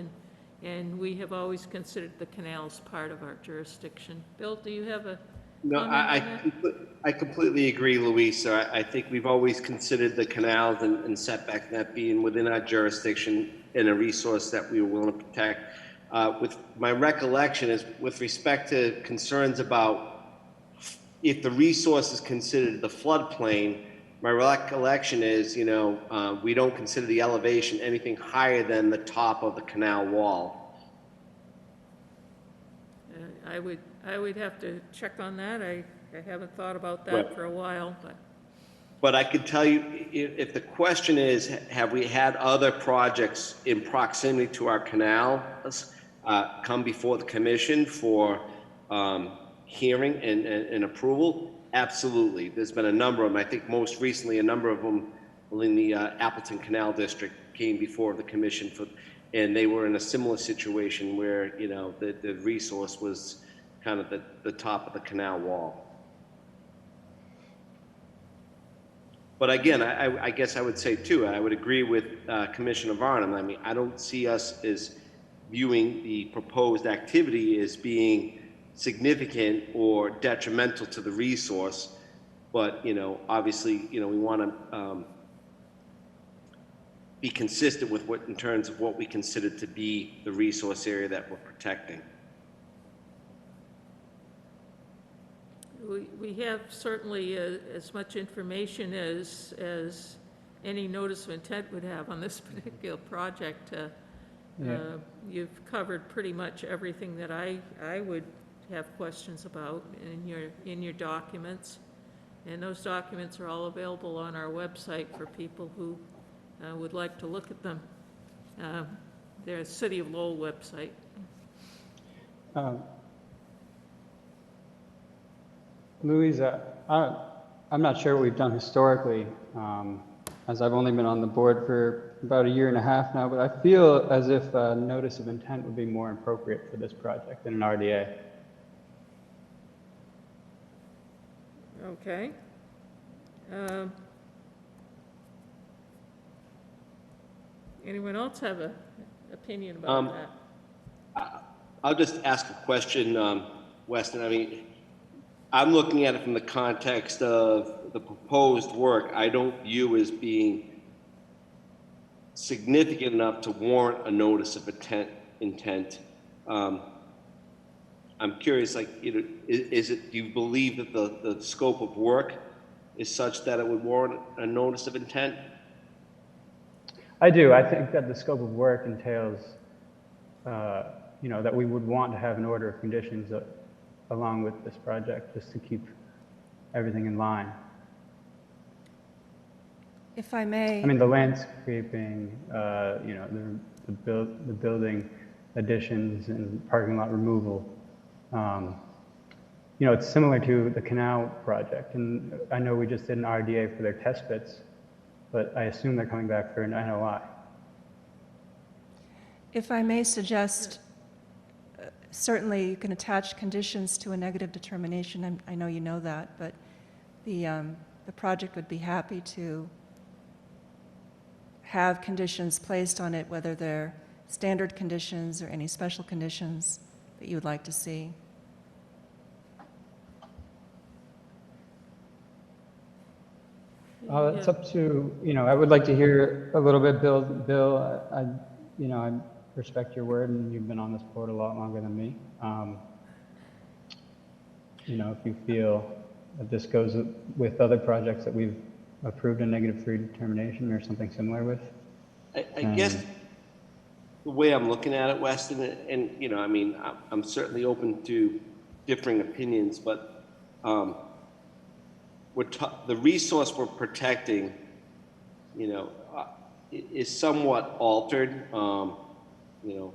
and we have always considered the canals part of our jurisdiction. Bill, do you have a No, I completely agree, Louisa. I think we've always considered the canals and setback that being within our jurisdiction and a resource that we were willing to protect. With my recollection is with respect to concerns about if the resource is considered the floodplain, my recollection is, you know, we don't consider the elevation anything higher than the top of the canal wall. I would have to check on that. I haven't thought about that for a while, But I could tell you, if the question is, have we had other projects in proximity to our canals come before the commission for hearing and approval? Absolutely. There's been a number of them. I think most recently, a number of them in the Appleton Canal District came before the commission and they were in a similar situation where, you know, the resource was kind of the top of the canal wall. But again, I guess I would say too, I would agree with Commissioner Varnum. I mean, I don't see us as viewing the proposed activity as being significant or detrimental to the resource. But, you know, obviously, you know, we want to be consistent with what, in terms of what we consider to be the resource area that we're protecting. We have certainly as much information as any notice of intent would have on this particular project. You've covered pretty much everything that I would have questions about in your documents. And those documents are all available on our website for people who would like to look at them. They're a City of Lowell website. Louise, I'm not sure what we've done historically, as I've only been on the board for about a year and a half now, but I feel as if a notice of intent would be more appropriate for this project than an RDA. Okay. Anyone else have an opinion about that? I'll just ask a question, Weston. I mean, I'm looking at it from the context of the proposed work. I don't view as being significant enough to warrant a notice of intent. I'm curious, like, you know, do you believe that the scope of work is such that it would warrant a notice of intent? I do. I think that the scope of work entails, you know, that we would want to have an order of conditions along with this project, just to keep everything in line. If I may. I mean, the landscaping, you know, the building additions and parking lot removal. You know, it's similar to the canal project, and I know we just did an RDA for their test pits, but I assume they're coming back for an NOI. If I may suggest, certainly you can attach conditions to a negative determination. I know you know that, but the project would be happy to have conditions placed on it, whether they're standard conditions or any special conditions that you would like to see. It's up to, you know, I would like to hear a little bit, Bill, you know, I respect your word, and you've been on this board a lot longer than me. You know, if you feel that this goes with other projects that we've approved a -3 determination or something similar with. I guess the way I'm looking at it, Weston, and you know, I mean, I'm certainly open to differing opinions, but the resource we're protecting, you know, is somewhat altered, you know,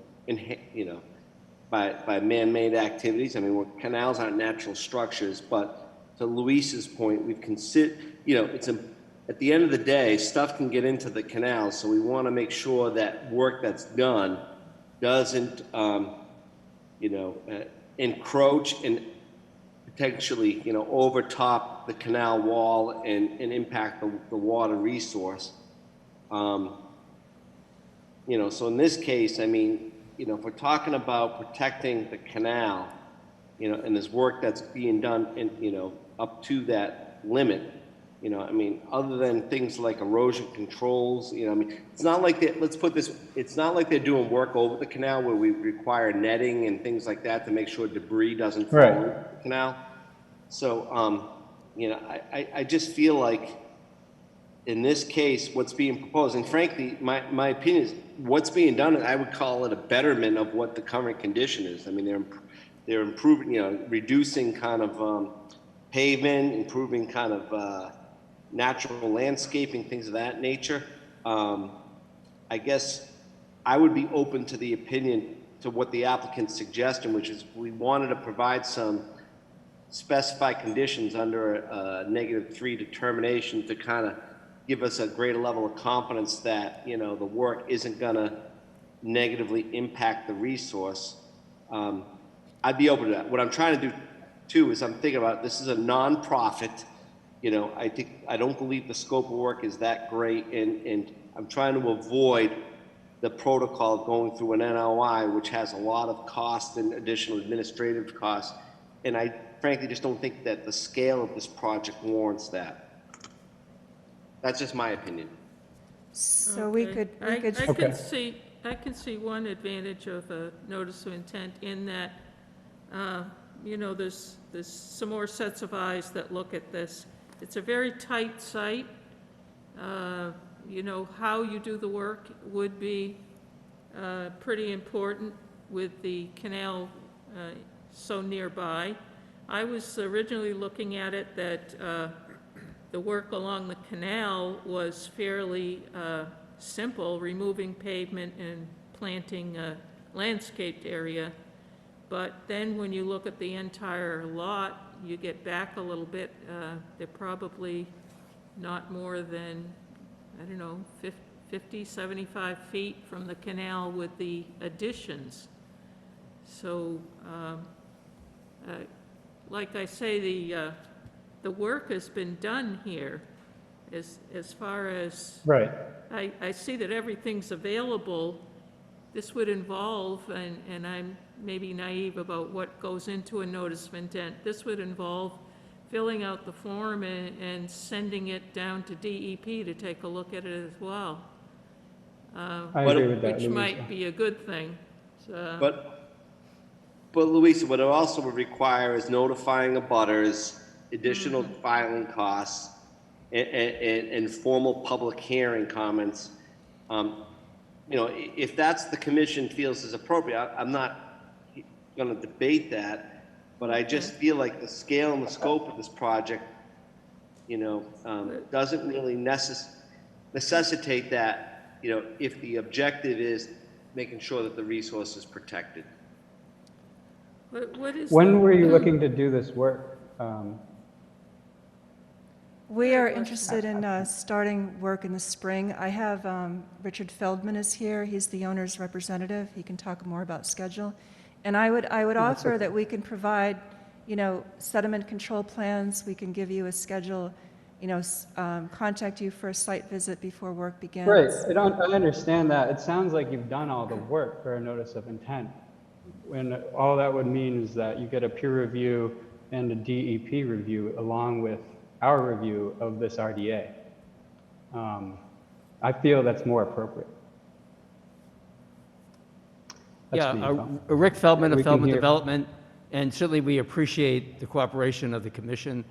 by man-made activities. I mean, canals aren't natural structures, but to Luis's point, we've considered, you know, at the end of the day, stuff can get into the canal, so we want to make sure that work that's done doesn't, you know, encroach and potentially, you know, overtop the canal wall and impact the water resource. You know, so in this case, I mean, you know, if we're talking about protecting the canal, you know, and there's work that's being done, and you know, up to that limit, you know, I mean, other than things like erosion controls, you know, I mean, it's not like let's put this, it's not like they're doing work over the canal where we require netting and things like that to make sure debris doesn't fall into the canal. So, you know, I just feel like in this case, what's being proposed, and frankly, my opinion is what's being done, I would call it a betterment of what the current condition is. I mean, they're improving, you know, reducing kind of pavement, improving kind of natural landscaping, things of that nature. I guess I would be open to the opinion to what the applicant's suggesting, which is we wanted to provide some specified conditions under a -3 determination to kind of give us a greater level of confidence that, you know, the work isn't going to negatively impact the resource. I'd be open to that. What I'm trying to do too is I'm thinking about, this is a nonprofit I don't believe the scope of work is that great, and I'm trying to avoid the protocol of going through an NOI, which has a lot of cost and additional administrative costs. And I frankly just don't think that the scale of this project warrants that. That's just my opinion. So we Okay. could, I Okay. can see one advantage of a notice of intent in that, there's some more sets of eyes that look at this. It's a very tight site. How you do the work would be pretty important with the canal so nearby. I was originally looking at it that the work along the canal was fairly simple, removing pavement and planting a landscaped area. But then when you look at the entire lot, you get back a little bit, they're probably not more than, 50, 75 feet from the canal with the additions. So, like I say, the work has been done here as far as... Right. I see that everything's available. This would involve, and I'm maybe naive about what goes into a notice of intent, this would involve filling out the form and sending it down to DEP to take a look at it as well. I agree with that, Which Louisa. might be a good thing. So, But Louisa, what it also would require is notifying abutters, additional filing costs, and formal public hearing comments. If that's the commission feels is appropriate, I'm not going to debate that, but I just feel like the scale and the scope of this project, doesn't really necessitate that, if the objective is making sure that the resource is protected. what is When were you looking to do this work? We are interested in starting work in the spring. I have, Richard Feldman is here. He's the owner's representative. He can talk more about schedule. And I would offer that we can provide, sediment control plans. We can give you a schedule, contact you for a site visit before work begins. Right, I understand that. It sounds like you've done all the work for a notice of intent. When all that would mean is that you get a peer review and a DEP review along with our review of this RDA. I feel that's more appropriate. That's me, Tom. Rick Feldman We of can Feldman hear- Development, and certainly we appreciate the cooperation of the commission.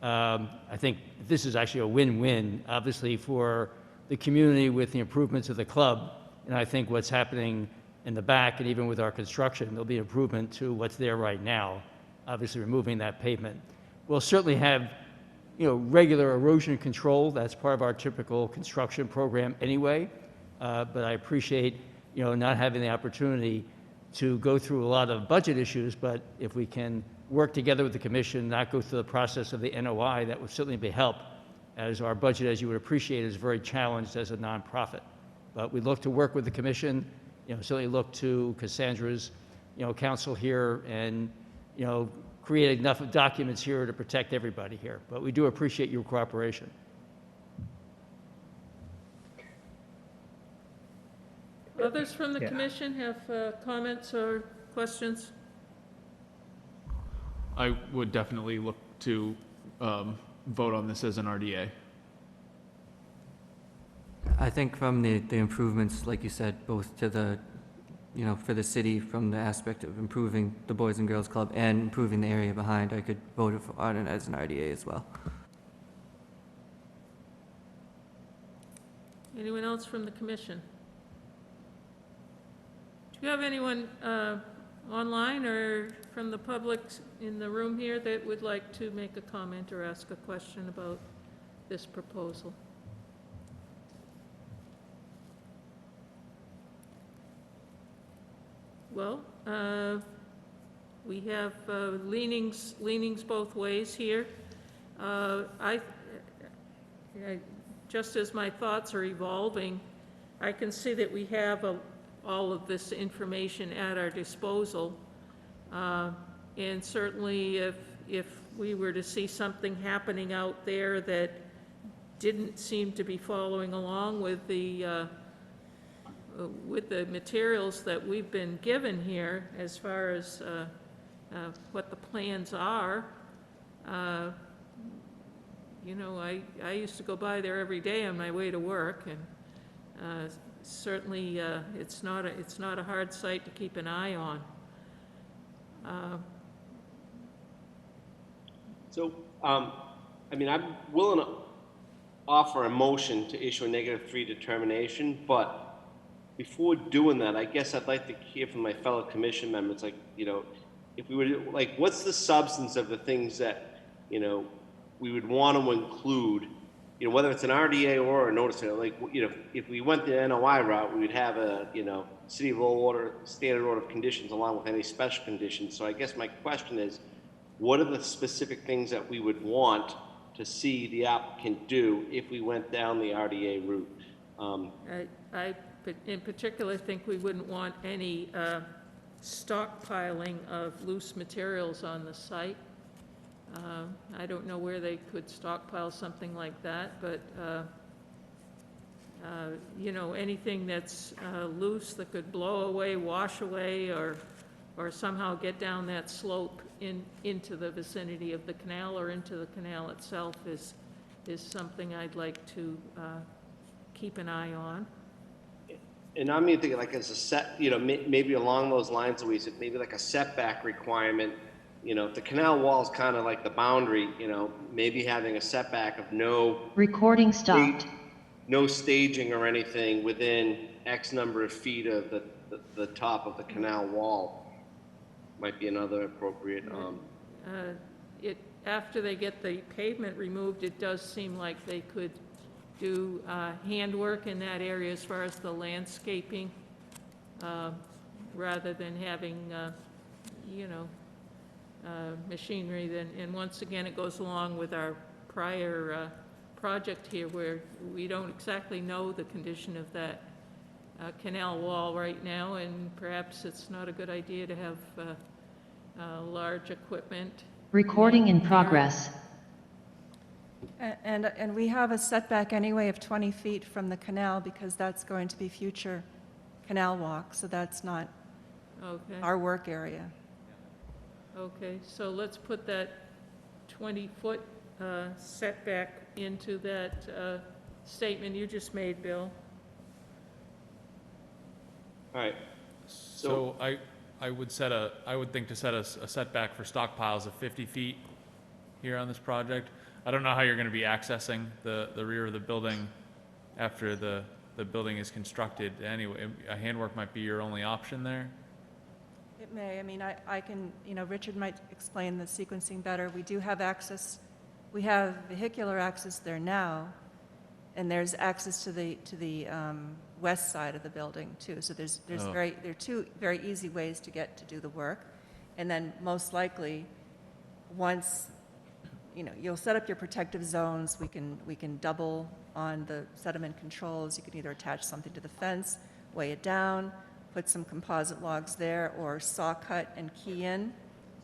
I think this is actually a win-win, obviously, for the community with the improvements of the club, and I think what's happening in the back, and even with our construction, there'll be improvement to what's there right now, obviously removing that pavement. We'll certainly have, regular erosion control. That's part of our typical construction program anyway, but I appreciate, not having the opportunity to go through a lot of budget issues, but if we can work together with the commission, not go through the process of the NOI, that would certainly be help, as our budget, as you would appreciate, is very challenged as a nonprofit. But we look to work with the commission, certainly look to Cassandra's, counsel here, and, create enough of documents here to protect everybody here. But we do appreciate your cooperation. Others from the commission have comments or questions? I would definitely look to vote on this as an RDA. I think from the improvements, like you said, both to the, for the city, from the aspect of improving the Boys and Girls Club and improving the area behind, I could vote on it as an RDA as well. Anyone else from the commission? Do you have anyone online or from the public in the room here that would like to make a comment or ask a question about this proposal? Well, we have leanings both ways here. Just as my thoughts are evolving, I can see that we have all of this information at our disposal. And certainly if we were to see something happening out there that didn't seem to be following along with the materials that we've been given here as far as what the plans are. You know, I used to go by there every day on my way to work, and certainly it's not a hard site to keep an eye on. So, I mean, I'm willing to offer a motion to issue a -3 determination, but before doing that, I guess I'd like to hear from my fellow commission members, like, you know, if we were to, like, what's the substance of the things that, you know, we would want to include, you know, whether it's an RDA or a notice, like, you know, if we went the NOI route, we would have a, you know, city of Lowell order, standard order of conditions along with any special conditions. So I guess my question is, what are the specific things that we would want to see the applicant do if we went down the RDA route? I in particular think we wouldn't want any stockpiling of loose materials on the site. I don't know where they could stockpile something like that, but you know, anything that's loose that could blow away, wash away, or somehow get down that slope into the vicinity of the canal or into the canal itself is something I'd like to keep an eye on. And I'm even thinking like as a set, you know, maybe along those lines, Louise, maybe like a setback requirement. You know, if the canal wall is kind of like the boundary, you know, maybe having a setback of no recording stopped, no staging or anything within X number of feet of the top of the canal wall might be another appropriate. After they get the pavement removed, it does seem like they could do handwork in that area as far as the landscaping, rather than having, you know, machinery. Then, and once again, it goes along with our prior project here, where we don't exactly know the condition of that canal wall right now, and perhaps it's not a good idea to have large equipment. Recording in progress. And we have a setback anyway of 20 feet from the canal because that's going to be future canal walk, so that's not our work area. Okay, so let's put that 20-foot setback into that statement you just made, Bill. All right. So I would think to set a setback for stockpiles of 50 feet here on this project. I don't know how you're going to be accessing the rear of the building after the building is constructed. Anyway, a handwork might be your only option there. It may. I mean, I can, you know, Richard might explain the sequencing better. We do have access. We have vehicular access there now, and there's access to the west side of the building too. So there are two very easy ways to get to do the work, and then most likely, once, you know, you'll set up your protective zones. We can double on the sediment controls. You can either attach something to the fence, weigh it down, put some composite logs there, or saw cut and key in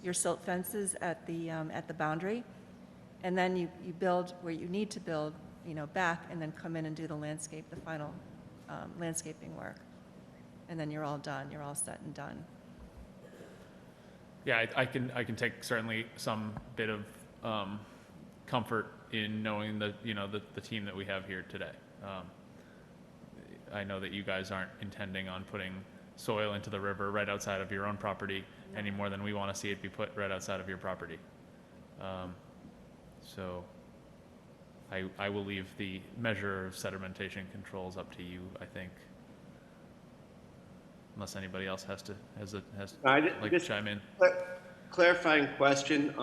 your silt fences at the boundary, and then you build where you need to build, you know, back, and then come in and do the final landscaping work, and then you're all done. You're all set and done. Yeah, I can take certainly some bit of comfort in knowing that, you know, the team that we have here today. I know that you guys aren't intending on putting soil into the river right outside of your own property any more than we want to see it be put right outside of your property. So I will leave the measure of sedimentation controls up to you, I think, unless anybody else has to chime in. Clarifying question.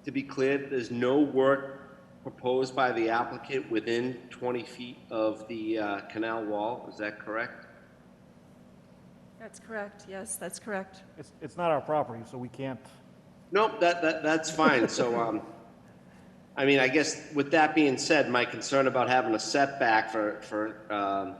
To be clear, there's no work proposed by the applicant within 20 feet of the canal wall. Is that correct? That's correct. Yes, that's correct. It's not our property, so we can't. Nope, that's fine. So, I mean, I guess with that being said, my concern about having a setback to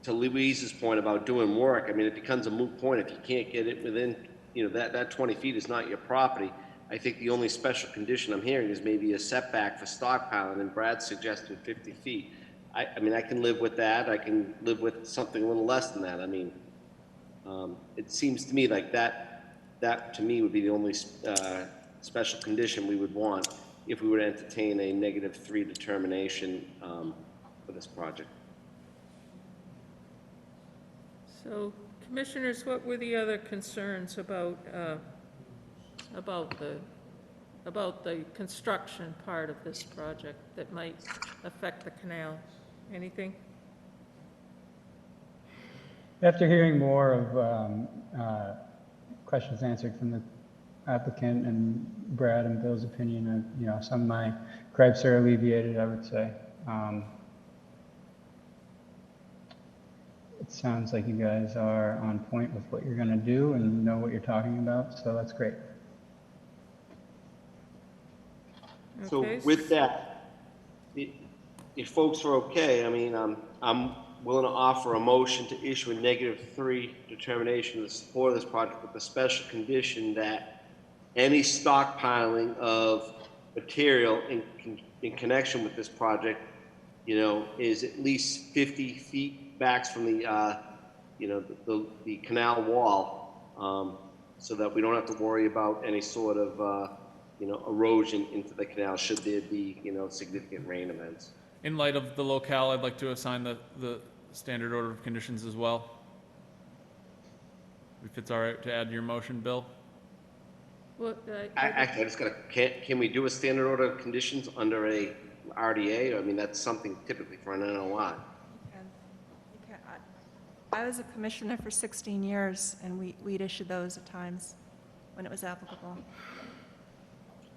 Louise's point about doing work, I mean, it becomes a moot point if you can't get it within that 20 feet is not your property. I think the only special condition I'm hearing is maybe a setback for stockpiling, and Brad's suggesting 50 feet. I mean, I can live with that. I can live with something a little less than that. I mean, it seems to me like that to me would be the only special condition we would want if we were to entertain a -3 determination for this project. So, commissioners, what were the other concerns about the construction part of this project that might affect the canal? Anything? After hearing more of questions answered from the applicant and Brad and Bill's opinion, some of my gripes are alleviated, I would say. It sounds like you guys are on point with what you're going to do and know what you're talking about, so that's great. So Okay. with that, if folks are okay, I mean, I'm willing to offer a motion to issue a -3 determination in support of this project with the special condition that any stockpiling of material in connection with this project, is at least 50 feet back from the, the canal wall, so that we don't have to worry about any sort of, erosion into the canal should there be, significant rain events. In light of the locale, I'd like to assign the standard order of conditions as well. If it's all right to add to your motion, Bill? Well, Actually, I just can we do a standard order of conditions under a RDA? I mean, that's something typically for an NOI. You can. I was a commissioner for 16 years, and we'd issue those at times when it was applicable.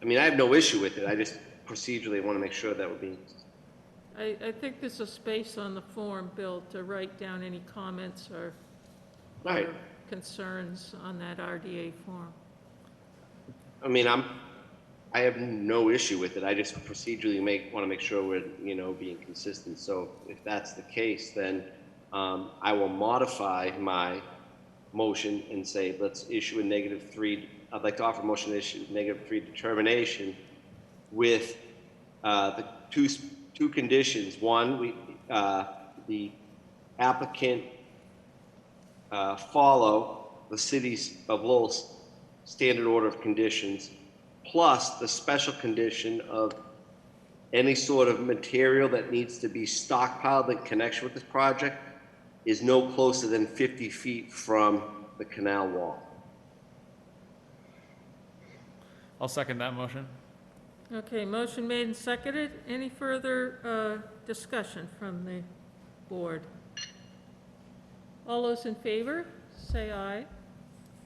I mean, I have no issue with it. I just procedurally want to make sure that would be. I think there's a space on the form, Bill, to write down any comments or concerns on that RDA form. I mean, I have no issue with it. I just procedurally want to make sure we're, being consistent. So if that's the case, then I will modify my motion and say, let's issue a -3. I'd like to offer a motion to issue -3 determination with the two conditions. One, the applicant follow the cities of Lowell's standard order of conditions, plus the special condition of any sort of material that needs to be stockpiled in connection with this project is no closer than 50 feet from the canal wall. I'll second that motion. Okay, motion made and seconded. Any further discussion from the board? All those in favor, say aye.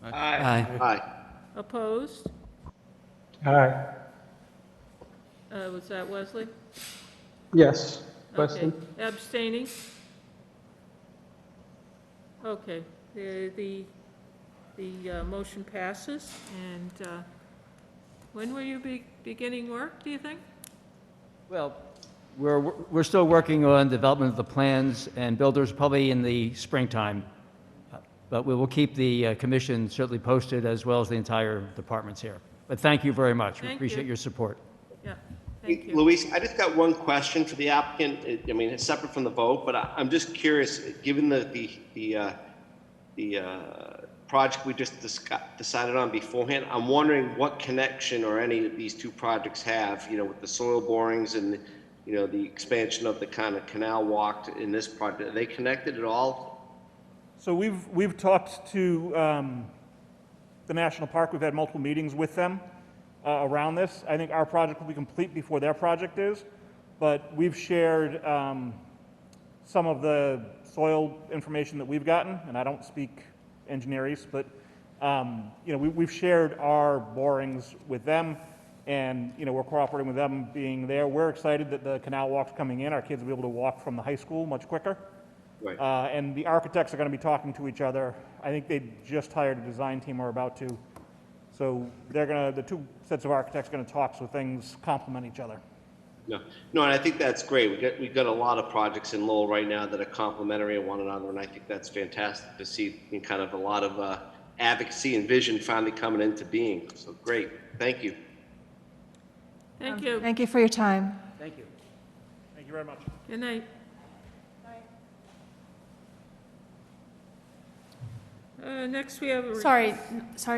Aye. Aye. Opposed? Aye. Was that Wesley? Yes, Okay. Wesley? Abstaining? Okay, the motion passes, and when will you be beginning work, do you think? Well, we're still working on development of the plans and builders probably in the springtime. But we will keep the commission certainly posted, as well as the entire departments here. But thank you very much. We appreciate your support. Yeah, thank you. Luis, I just got one question for the applicant. I mean, it's separate from the vote, but I'm just curious, given the project we just decided on beforehand, I'm wondering what connection or any of these two projects have, with the soil borings and, the expansion of the kind of canal walk in this project. Are they connected at all? So we've talked to the National Park. We've had multiple meetings with them around this. I think our project will be complete before their project is, but we've shared some of the soil information that we've gotten, and I don't speak engineers, but we've shared our borings with them, and we're cooperating with them being there. We're excited that the canal walk's coming in. Our kids will be able to walk from the high school much quicker. Right. And the architects are going to be talking to each other. I think they just hired a design team or about to. So the two sets of architects are going to talk so things complement each other. No, and I think that's great. We've got a lot of projects in Lowell right now that are complementary of one another, and I think that's fantastic to see in kind of a lot of advocacy and vision finally coming into being. So great. Thank you. Thank you. Thank you for your time. Thank you. Thank you very much. Good night. Next, we have a... Sorry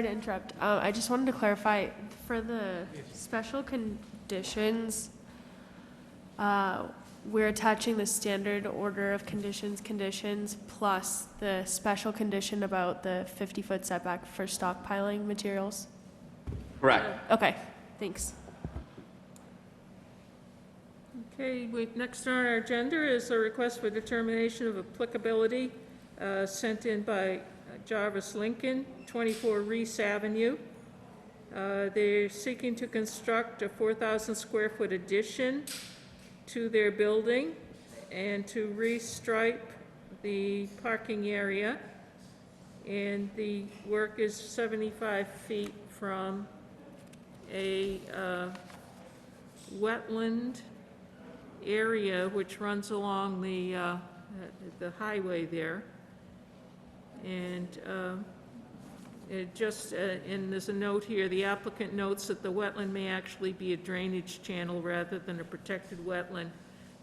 to interrupt. I just wanted to clarify, for the special conditions, we're attaching the standard order of conditions plus the special condition about the 50-foot setback for stockpiling materials? Correct. Okay, thanks. Okay, next on our agenda is a request for determination of applicability sent in by Jarvis Lincoln, 24 Reese Avenue. They're seeking to construct a 4,000 square foot addition to their building and to restripe the parking area. And the work is 75 feet from a wetland area which runs along the highway there. And and there's a note here, the applicant notes that the wetland may actually be a drainage channel rather than a protected wetland.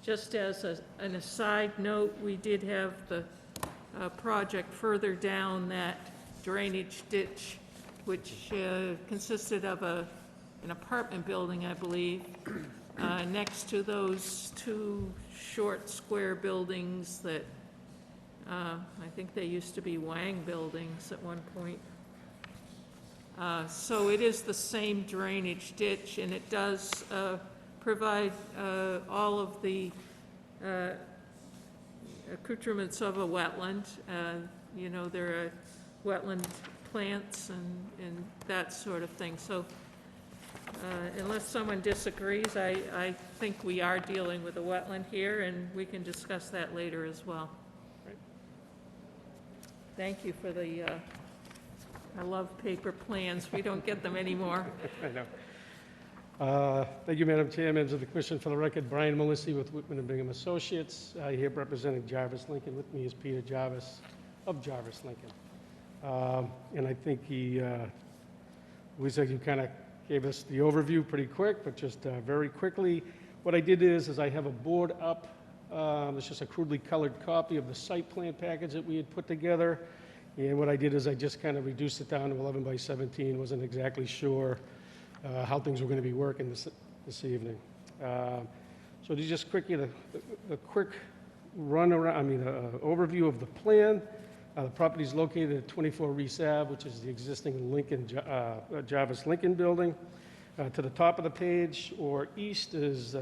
Just as an aside note, we did have the project further down that drainage ditch, which consisted of an apartment building, I believe, next to those two short square buildings that I think they used to be Wang buildings at one point. So it is the same drainage ditch, and it does provide all of the accoutrements of a wetland. You know, there are wetland plants and that sort of thing. So unless someone disagrees, I think we are dealing with a wetland here, and we can discuss that later as well. Thank you for the, I love paper plans. We don't get them anymore. I know. Thank you, Madam Chair, members of the Commission. For the record, Brian Melissi with Whitman and Bingham Associates. Here representing Jarvis Lincoln. With me is Peter Jarvis of Jarvis Lincoln. And I think Lisa, you kind of gave us the overview pretty quick, but just very quickly. What I did is I have a board up. It's just a crudely colored copy of the site plan package that we had put together. And what I did is I just kind of reduced it down to 11 by 17. Wasn't exactly sure how things were going to be working this evening. So to just quickly, the quick run around, overview of the plan. The property is located at 24 Reese Ave, which is the existing Jarvis Lincoln building. To the top of the page or east is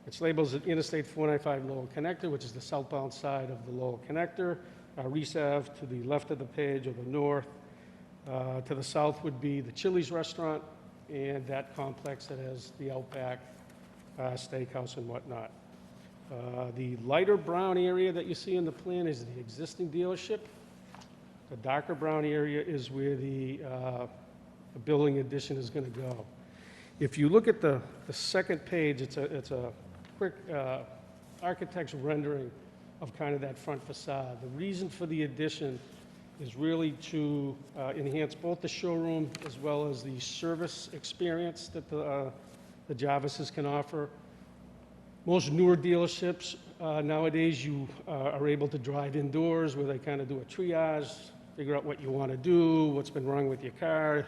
it's labeled as Interstate 495 Lowell Connector, which is the southbound side of the Lowell Connector. Reese Ave to the left of the page or the north. To the south would be the Chili's restaurant and that complex that has the Outback Steakhouse and whatnot. The lighter brown area that you see in the plan is the existing dealership. The darker brown area is where the building addition is going to go. If you look at the second page, it's a quick architect's rendering of kind of that front facade. The reason for the addition is really to enhance both the showroom as well as the service experience that the Jarvises can offer. Most newer dealerships nowadays, you are able to drive indoors where they kind of do a triage, figure out what you want to do, what's been wrong with your car,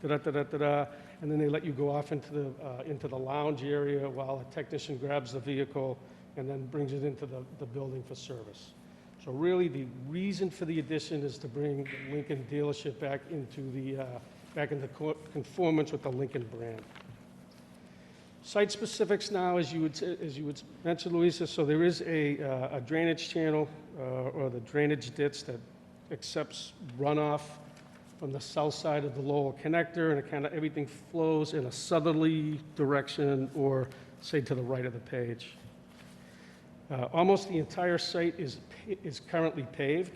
and then they let you go off into the lounge area while a technician grabs the vehicle and then brings it into the building for service. So really, the reason for the addition is to bring the Lincoln dealership back into conformance with the Lincoln brand. Site specifics now, as you would mention, Louisa. So there is a drainage channel or the drainage ditch that accepts runoff from the south side of the Lowell Connector, and it kind of everything flows in a southerly direction, or say to the right of the page. Almost the entire site is currently paved.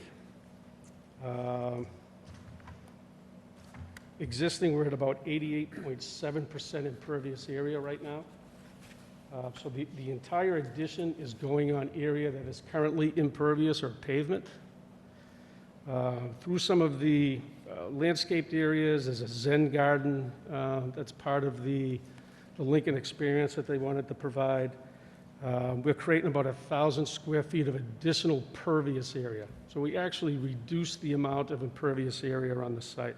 Existing, we're at about 88.7% impervious area right now. So the entire addition is going on area that is currently impervious or pavement. Through some of the landscaped areas. There's a Zen garden that's part of the Lincoln experience that they wanted to provide. We're creating about 1,000 square feet of additional pervious area. So we actually reduced the amount of impervious area on the site.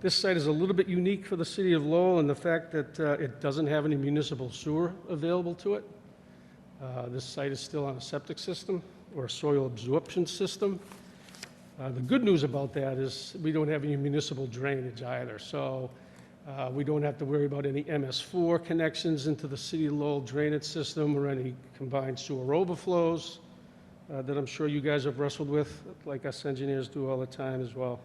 This site is a little bit unique for the city of Lowell in the fact that it doesn't have any municipal sewer available to it. This site is still on a septic system or a soil absorption system. The good news about that is we don't have any municipal drainage either. So we don't have to worry about any MS4 connections into the city of Lowell drainage system or any combined sewer overflows that I'm sure you guys have wrestled with, like us engineers do all the time as well.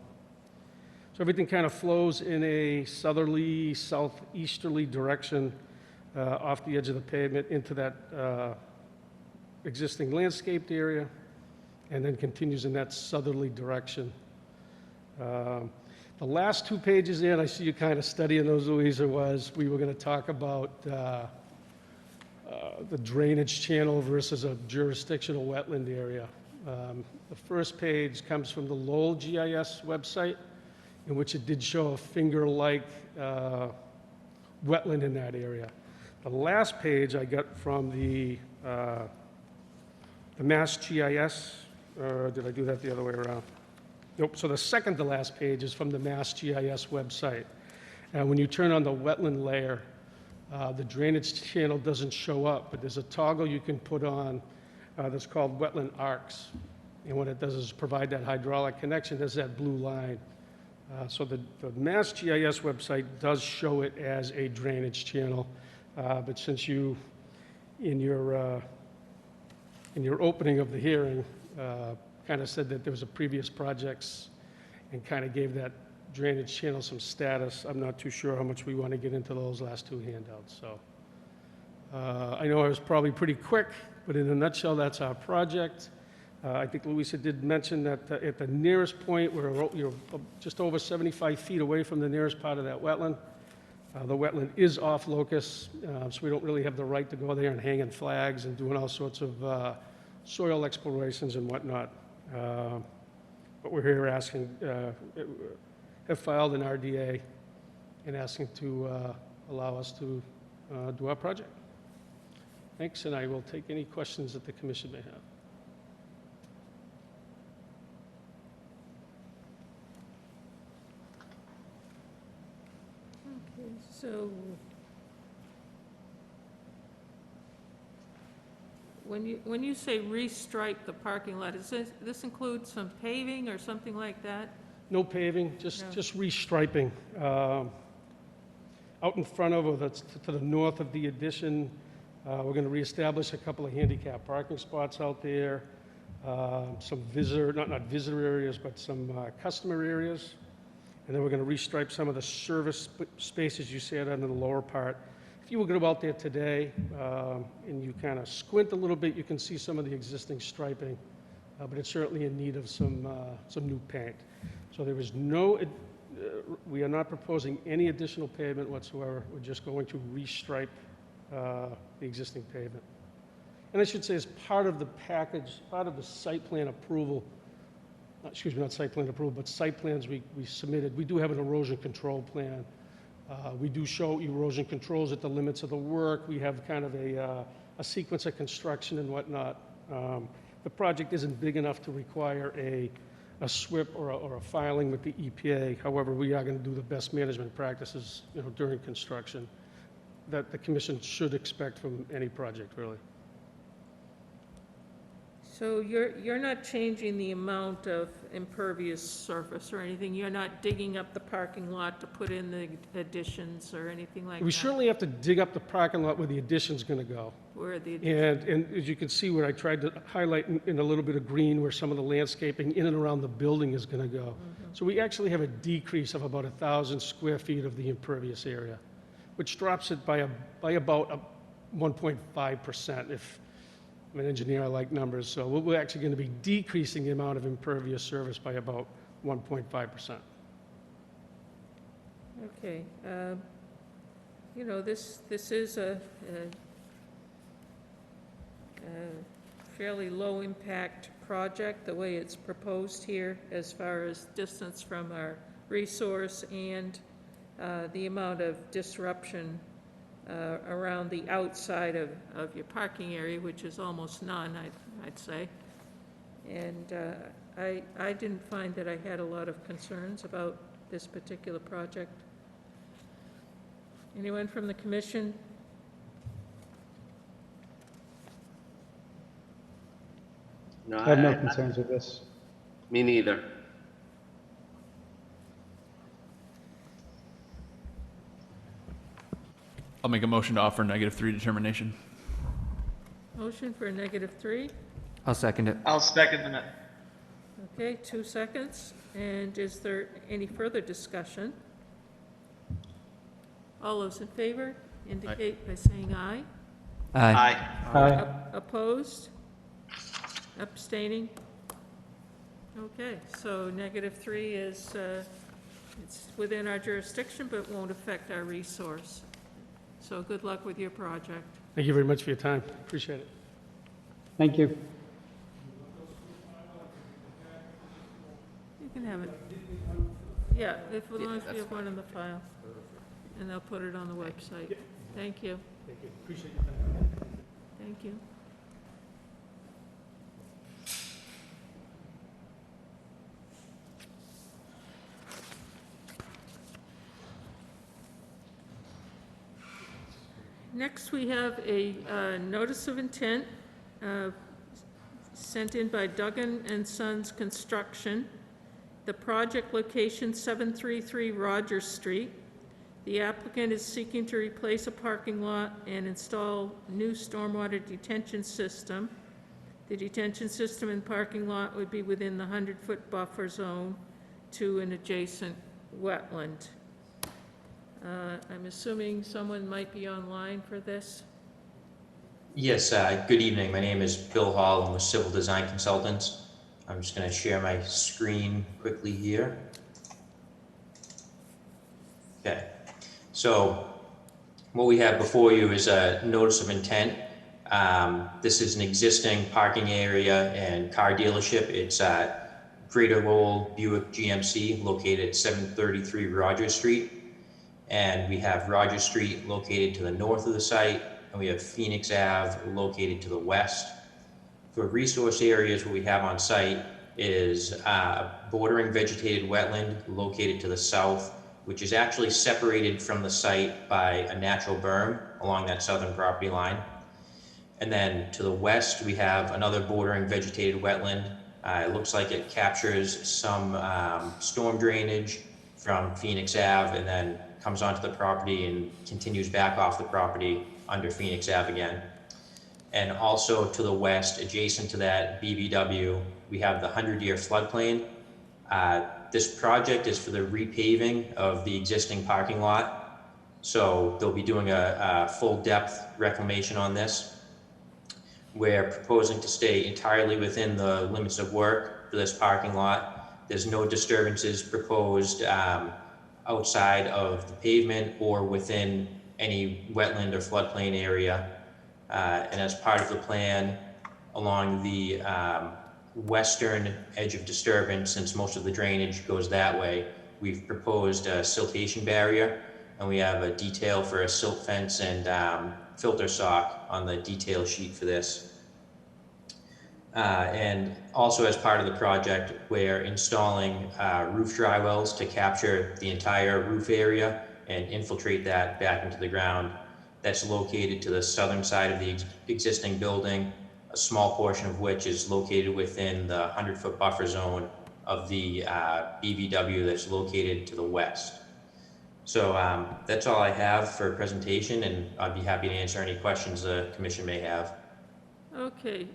So everything kind of flows in a southerly, southeasterly direction off the edge of the pavement into that existing landscaped area, and then continues in that southerly direction. The last 2 pages there, and I see you kind of studying those, Louisa, was we were going to talk about the drainage channel versus a jurisdictional wetland area. The first page comes from the Lowell GIS website, in which it did show a finger-like wetland in that area. The last page I got from the Mass GIS, or did I do that the other way around? Nope, so the second to last page is from the Mass GIS website. And when you turn on the wetland layer, the drainage channel doesn't show up, but there's a toggle you can put on that's called wetland arcs. And what it does is provide that hydraulic connection. There's that blue line. So the Mass GIS website does show it as a drainage channel, but since you, in your opening of the hearing, kind of said that there was a previous projects and kind of gave that drainage channel some status, I'm not too sure how much we want to get into those last 2 handouts. So I know I was probably pretty quick, but in a nutshell, that's our project. I think Louisa did mention that at the nearest point, you're just over 75 feet away from the nearest part of that wetland. The wetland is off locus, so we don't really have the right to go there and hanging flags and doing all sorts of soil explorations and whatnot. But we're here asking, have filed an RDA and asking to allow us to do our project. Thanks, and I will take any questions that the commission may have. So when you say restripe the parking lot, does this include some paving or something like that? No paving, just restriping. Out in front of, or that's to the north of the addition, we're going to reestablish a couple of handicap parking spots out there, some visitor, not visitor areas, but some customer areas. And then we're going to restripe some of the service spaces you see on the lower part. If you were to go out there today and you kind of squint a little bit, you can see some of the existing striping, but it's certainly in need of some new paint. So there is no, we are not proposing any additional pavement whatsoever. We're just going to restripe the existing pavement. And I should say, as part of the package, part of the site plan approval, excuse me, not site plan approval, but site plans we submitted, we do have an erosion control plan. We do show erosion controls at the limits of the work. We have kind of a sequence of construction and whatnot. The project isn't big enough to require a SWIP or a filing with the EPA. However, we are going to do the best management practices, during construction that the commission should expect from any project, really. So you're not changing the amount of impervious surface or anything? You're not digging up the parking lot to put in the additions or anything like that? We certainly have to dig up the parking lot where the addition's going to go. Where the And as you can see, where I tried to highlight in a little bit of green where some of the landscaping in and around the building is going to go. So we actually have a decrease of about 1,000 square feet of the impervious area, which drops it by about 1.5%. If I'm an engineer, I like numbers, so we're actually going to be decreasing the amount of impervious surface by about 1.5%. Okay. This is a fairly low-impact project, the way it's proposed here, as far as distance from our resource and the amount of disruption around the outside of your parking area, which is almost none, I'd say. And I didn't find that I had a lot of concerns about this particular project. Anyone from the commission? No, I have no concerns with this. Me neither. I'll make a motion to offer -3 determination. Motion for a -3. I'll second it. I'll second that. Okay, 2 seconds. And is there any further discussion? All those in favor indicate by saying aye. Aye. Aye. Opposed? Abstaining? Okay, so -3 is, it's within our jurisdiction, but won't affect our resource. So good luck with your project. Thank you very much for your time. Appreciate it. Thank you. You can have it. Yeah, as long as we have one in the file. And they'll put it on the website. Thank you. Thank you. Appreciate your time. Thank you. Next, we have a notice of intent sent in by Duggan and Sons Construction. The project location 733 Rogers Street. The applicant is seeking to replace a parking lot and install new stormwater detention system. The detention system and parking lot would be within the 100-foot buffer zone to an adjacent wetland. I'm assuming someone might be online for this. Yes, good evening. My name is Bill Hall. I'm with Civil Design Consultants. I'm just going to share my screen quickly here. Okay, so what we have before you is a notice of intent. This is an existing parking area and car dealership. It's Greater Lowell Buick GMC located at 733 Rogers Street. And we have Rogers Street located to the north of the site, and we have Phoenix Ave located to the west. For resource areas, what we have on site is bordering vegetated wetland located to the south, which is actually separated from the site by a natural berm along that southern property line. And then to the west, we have another bordering vegetated wetland. It looks like it captures some storm drainage from Phoenix Ave and then comes onto the property and continues back off the property under Phoenix Ave again. And also to the west, adjacent to that BVW, we have the 100-year floodplain. This project is for the repaving of the existing parking lot. So they'll be doing a full depth reclamation on this. We're proposing to stay entirely within the limits of work for this parking lot. There's no disturbances proposed outside of the pavement or within any wetland or floodplain area. And as part of the plan, along the western edge of disturbance, since most of the drainage goes that way, we've proposed a siltation barrier, and we have a detail for a silt fence and filter sock on the detail sheet for this. And also as part of the project, we're installing roof dry wells to capture the entire roof area and infiltrate that back into the ground. That's located to the southern side of the existing building, a small portion of which is located within the 100-foot buffer zone of the BVW that's located to the west. So that's all I have for presentation, and I'd be happy to answer any questions the commission may have. Okay.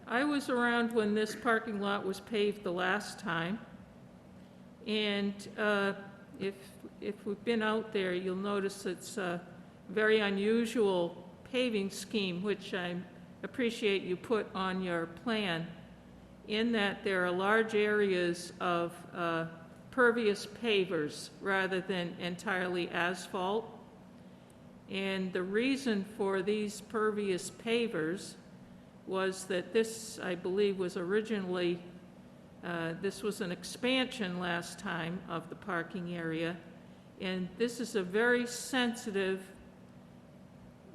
I was around when this parking lot was paved the last time, and if we've been out there, you'll notice it's a very unusual paving scheme, which I appreciate you put on your plan, in that there are large areas of pervious pavers rather than entirely asphalt. And the reason for these pervious pavers was that this, I believe, was originally, this was an expansion last time of the parking area, and this is a very sensitive,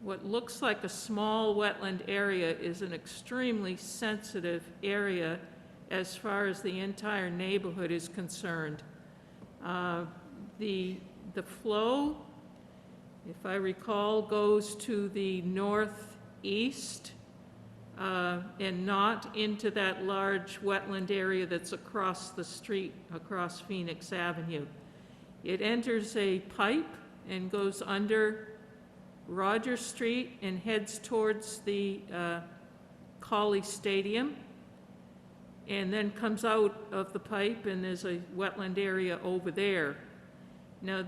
what looks like a small wetland area is an extremely sensitive area as far as the entire neighborhood is concerned. The flow, if I recall, goes to the northeast and not into that large wetland area that's across the street, across Phoenix Avenue. It enters a pipe and goes under Roger Street and heads towards the Colley Stadium, and then comes out of the pipe, and there's a wetland area over there. Now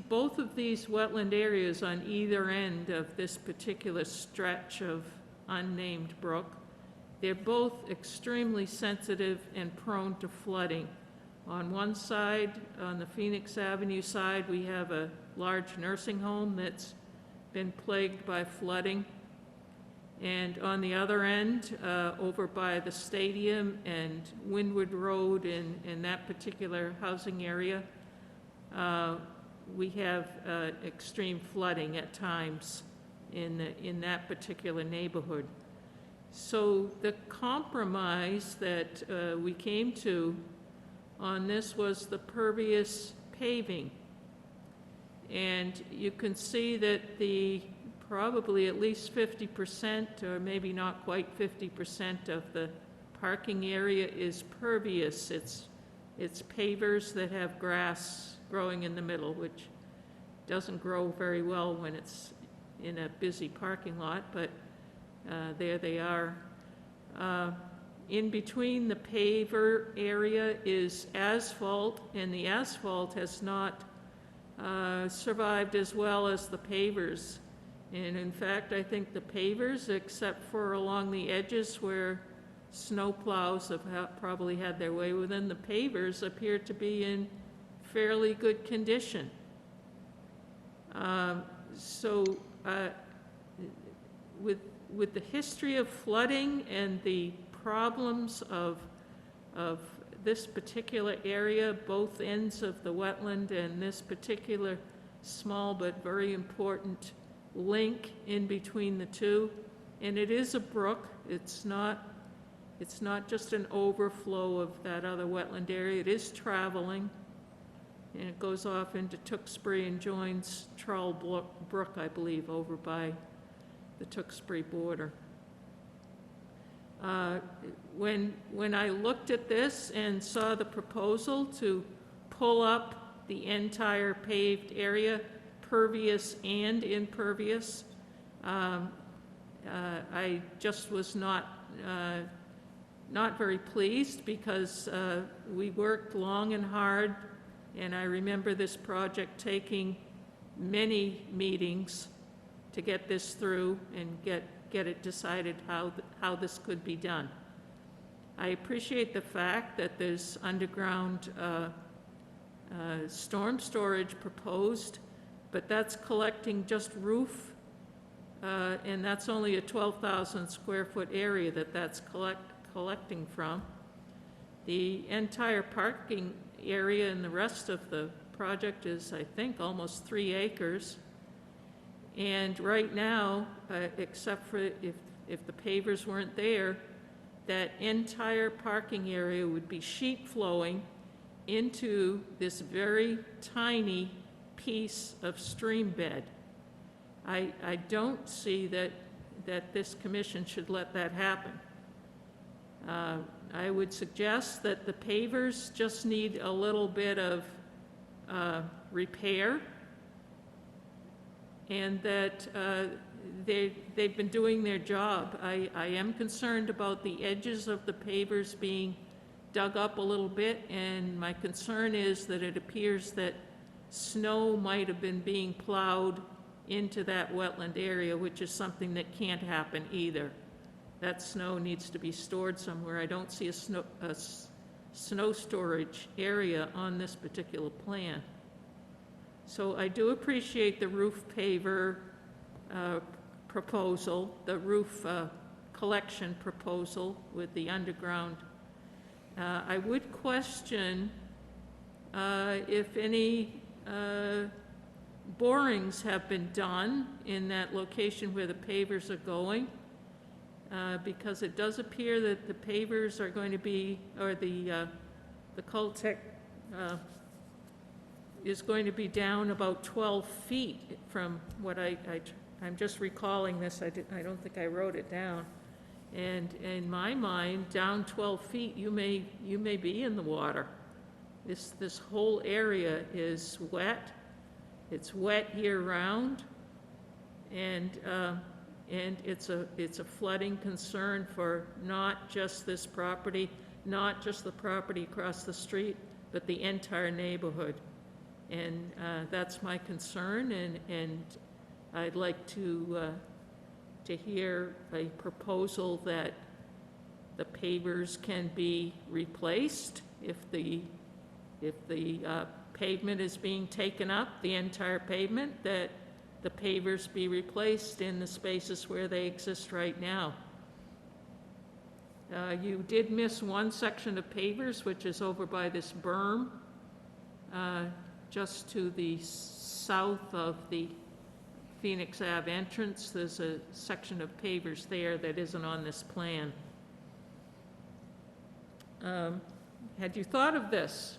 both of these wetland areas on either end of this particular stretch of unnamed brook, they're both extremely sensitive and prone to flooding. On one side, on the Phoenix Avenue side, we have a large nursing home that's been plagued by flooding. And on the other end, over by the stadium and Windward Road in that particular housing area, we have extreme flooding at times in that particular neighborhood. So the compromise that we came to on this was the pervious paving. And you can see that probably at least 50%, or maybe not quite 50% of the parking area is pervious. It's pavers that have grass growing in the middle, which doesn't grow very well when it's in a busy parking lot, but there they are. In between the paver area is asphalt, and the asphalt has not survived as well as the pavers. And in fact, I think the pavers, except for along the edges where snow plows have probably had their way within, the pavers appear to be in fairly good condition. With the history of flooding and the problems of this particular area, both ends of the wetland and this particular small but very important link in between the two, and it is a brook. It's not just an overflow of that other wetland area. It is traveling, and it goes off into Tewksbury and joins Trull Brook, I believe, over by the Tewksbury border. When I looked at this and saw the proposal to pull up the entire paved area, pervious and impervious, I just was not very pleased, because we worked long and hard, and I remember this project taking many meetings to get this through and get it decided how this could be done. I appreciate the fact that there's underground storm storage proposed, but that's collecting just roof, and that's only a 12,000 square foot area that's collecting from. The entire parking area and the rest of the project is, I think, almost 3 acres. And right now, except for if the pavers weren't there, that entire parking area would be sheet flowing into this very tiny piece of stream bed. I don't see that this commission should let that happen. I would suggest that the pavers just need a little bit of repair, and that they've been doing their job. I am concerned about the edges of the pavers being dug up a little bit, and my concern is that it appears that snow might have been being plowed into that wetland area, which is something that can't happen either. That snow needs to be stored somewhere. I don't see a snow storage area on this particular plan. So I do appreciate the roof paver proposal, the roof collection proposal with the underground. I would question if any borings have been done in that location where the pavers are going, because it does appear that the pavers are going to be, or the Cultec is going to be down about 12 feet from what I'm just recalling this. I don't think I wrote it down. And in my mind, down 12 feet, you may be in the water. This whole area is wet. It's wet year-round, and it's a flooding concern for not just this property, not just the property across the street, but the entire neighborhood. And that's my concern, and I'd like to hear a proposal that the pavers can be replaced if the pavement is being taken up, the entire pavement, that the pavers be replaced in the spaces where they exist right now. You did miss one section of pavers, which is over by this berm, just to the south of the Phoenix Ave entrance. There's a section of pavers there that isn't on this plan. Had you thought of this?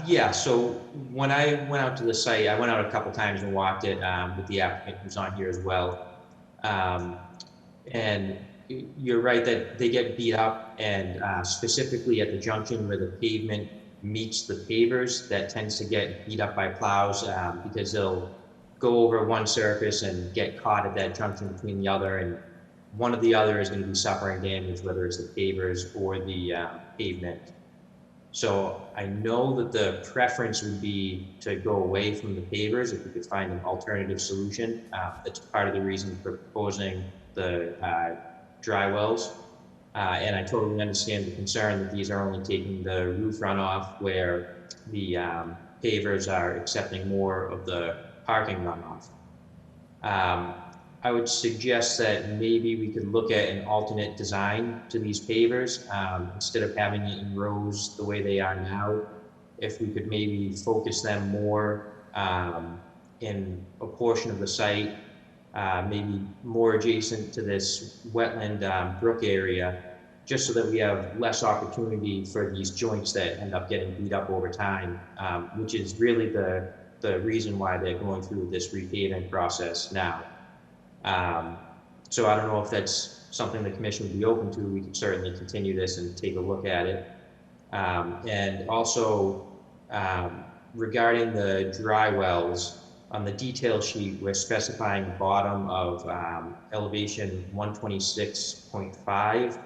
Yeah, so when I went out to the site, I went out a couple times and walked it with the applicant who's on here as well. And you're right that they get beat up, and specifically at the junction where the pavement meets the pavers, that tends to get beat up by plows because they'll go over one surface and get caught at that junction between the other, and one or the other is going to be suffering damage, whether it's the pavers or the pavement. So I know that the preference would be to go away from the pavers if we could find an alternative solution. That's part of the reason for proposing the dry wells. And I totally understand the concern that these are only taking the roof runoff, where the pavers are accepting more of the parking runoff. I would suggest that maybe we could look at an alternate design to these pavers. Instead of having it in rows the way they are now, if we could maybe focus them more in a portion of the site, maybe more adjacent to this wetland brook area, just so that we have less opportunity for these joints that end up getting beat up over time, which is really the reason why they're going through this repaving process now. So I don't know if that's something the commission would be open to. We could certainly continue this and take a look at it. And also regarding the dry wells, on the detail sheet, we're specifying the bottom of elevation 126.5,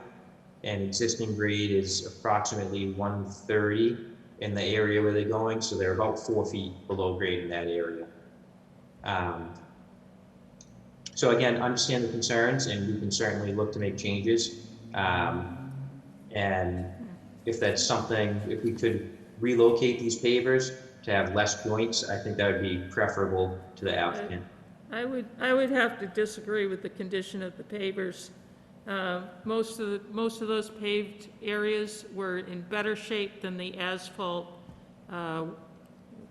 and existing grade is approximately 130 in the area where they're going, so they're about 4 feet below grade in that area. So again, understand the concerns, and we can certainly look to make changes. And if that's something, if we could relocate these pavers to have less joints, I think that would be preferable to the applicant. I would have to disagree with the condition of the pavers. Most of those paved areas were in better shape than the asphalt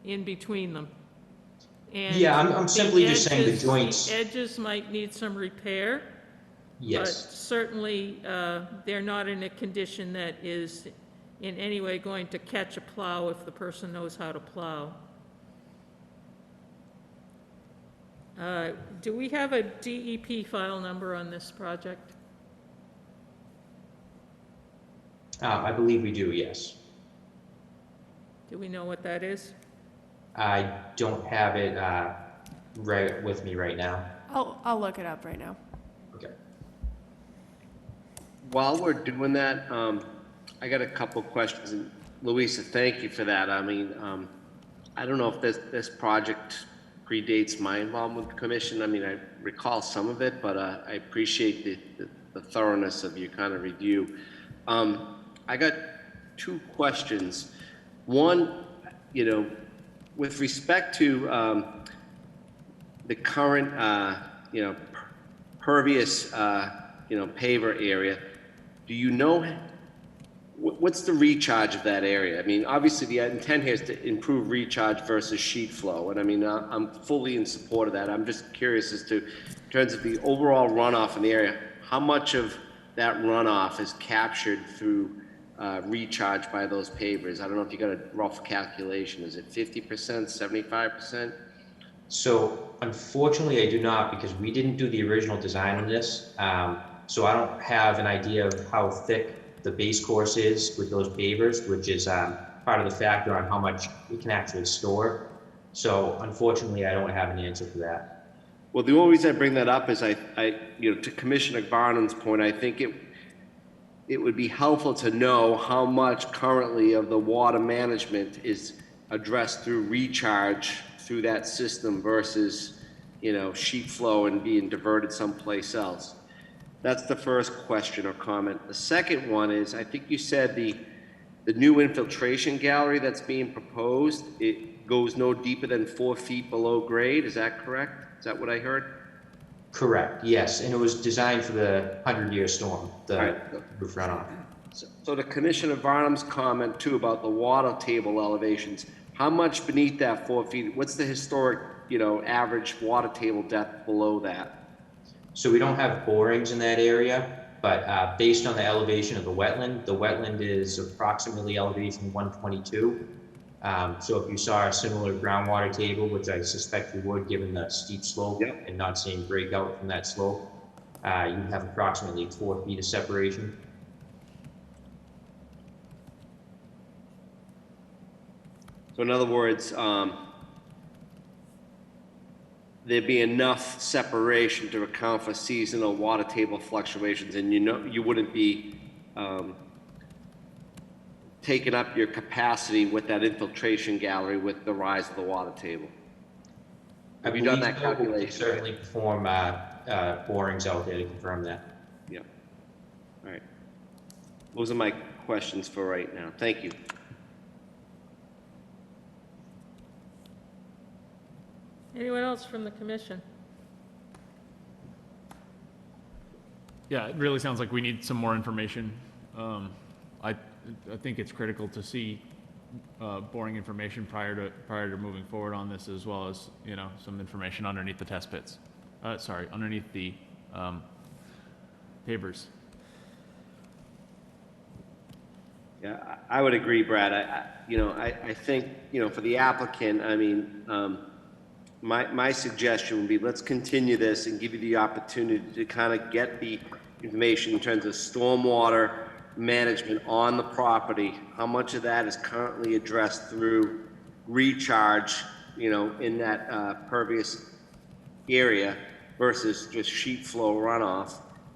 in between them. And yeah, I'm simply just saying the joints. The edges might need some repair. Yes. But certainly they're not in a condition that is in any way going to catch a plow if the person knows how to plow. Do we have a DEP file number on this project? I believe we do, yes. Do we know what that is? I don't have it right with me right now. I'll look it up right now. Okay. While we're doing that, I got a couple questions. And Louisa, thank you for that. I mean, I don't know if this project predates my involvement with the commission. I mean, I recall some of it, but I appreciate the thoroughness of your kind of review. I got two questions. One, with respect to the current, pervious, paver area, do you know what's the recharge of that area? I mean, obviously the intent here is to improve recharge versus sheet flow. And I mean, I'm fully in support of that. I'm just curious as to, in terms of the overall runoff in the area, how much of that runoff is captured through recharge by those pavers? I don't know if you got a rough calculation. Is it 50%, 75%? So unfortunately, I do not, because we didn't do the original design on this. So I don't have an idea of how thick the base course is with those pavers, which is part of the factor on how much we can actually store. So unfortunately, I don't have an answer for that. Well, the only reason I bring that up is to Commissioner Barnum's point, I think it would be helpful to know how much currently of the water management is addressed through recharge through that system versus, sheet flow and being diverted someplace else. That's the first question or comment. The second one is, I think you said the new infiltration gallery that's being proposed, it goes no deeper than 4 feet below grade. Is that correct? Is that what I heard? Correct, yes, and it was designed for the 100-year storm, the roof runoff. So to Commissioner Varnum's comment too about the water table elevations, how much beneath that 4 feet, what's the historic, average water table depth below that? So we don't have borings in that area, but based on the elevation of the wetland is approximately elevation 122. So if you saw a similar groundwater table, which I suspect you would given the steep slope and not seeing breakout from that slope, you'd have approximately 4 feet of separation. So in other words, there'd be enough separation to account for seasonal water table fluctuations, and you wouldn't be taking up your capacity with that infiltration gallery with the rise of the water table. Have you done that calculation? We certainly perform borings out there to confirm that. Yeah. All right. Those are my questions for right now. Thank you. Anyone else from the commission? Yeah, it really sounds like we need some more information. I think it's critical to see boring information prior to moving forward on this, as well as some information underneath the test pits. Underneath the pavers. Yeah, I would agree, Brad. I think for the applicant, I mean. My suggestion would be, let's continue this and give you the opportunity to kind of get the information in terms of stormwater management on the property. How much of that is currently addressed through recharge, in that pervious area versus just sheet flow runoff.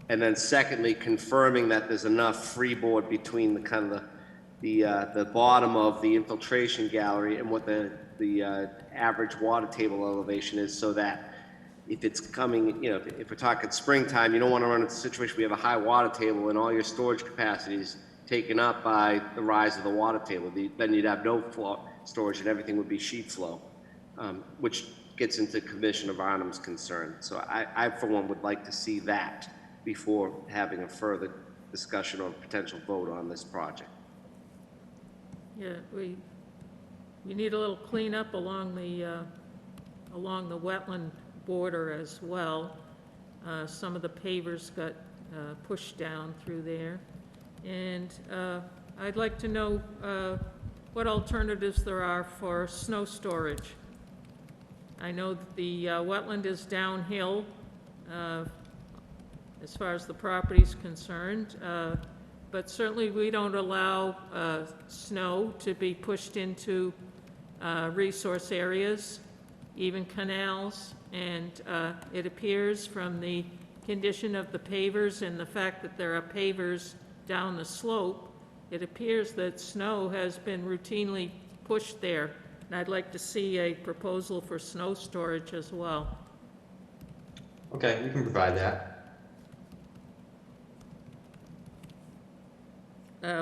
And then secondly, confirming that there's enough freeboard between the kind of the bottom of the infiltration gallery and what the average water table elevation is, so that if it's coming, if we're talking springtime, you don't want to run into a situation where you have a high water table and all your storage capacity is taken up by the rise of the water table. Then you'd have no storage and everything would be sheet flow, which gets into Commissioner Varnum's concern. So I, for one, would like to see that before having a further discussion or potential vote on this project. Yeah, we need a little cleanup along the wetland border as well. Some of the pavers got pushed down through there. And I'd like to know what alternatives there are for snow storage. I know that the wetland is downhill as far as the property is concerned, but certainly we don't allow snow to be pushed into resource areas, even canals, and it appears from the condition of the pavers and the fact that there are pavers down the slope, it appears that snow has been routinely pushed there. And I'd like to see a proposal for snow storage as well. Okay, we can provide that.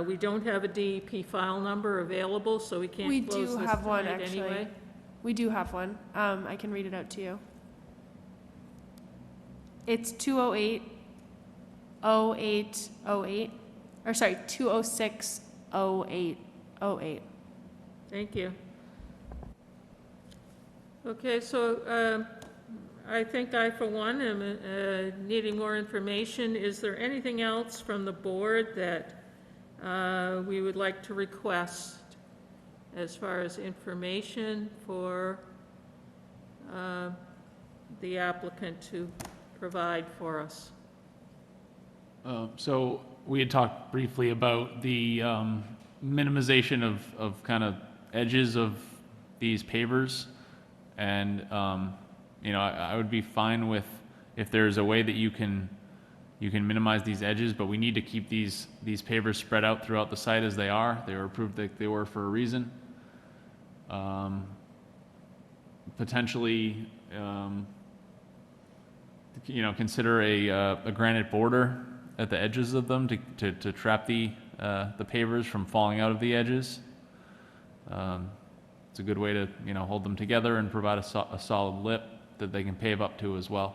We don't have a DEP file number available, so we can't close this tonight anyway. We do have one, actually. We do have one. I can read it out to you. It's 208-0808, or sorry, 206-0808. Thank you. Okay, so I think I, for one, am needing more information. Is there anything else from the board that we would like to request as far as information for the applicant to provide for us? So we had talked briefly about the minimization of kind of edges of these pavers. And, you know, I would be fine with if there's a way that you can minimize these edges, but we need to keep these pavers spread out throughout the site as they are. They were approved that they were for a reason. Potentially, you know, consider a granite border at the edges of them to trap the pavers from falling out of the edges. It's a good way to, you know, hold them together and provide a solid lip that they can pave up to as well.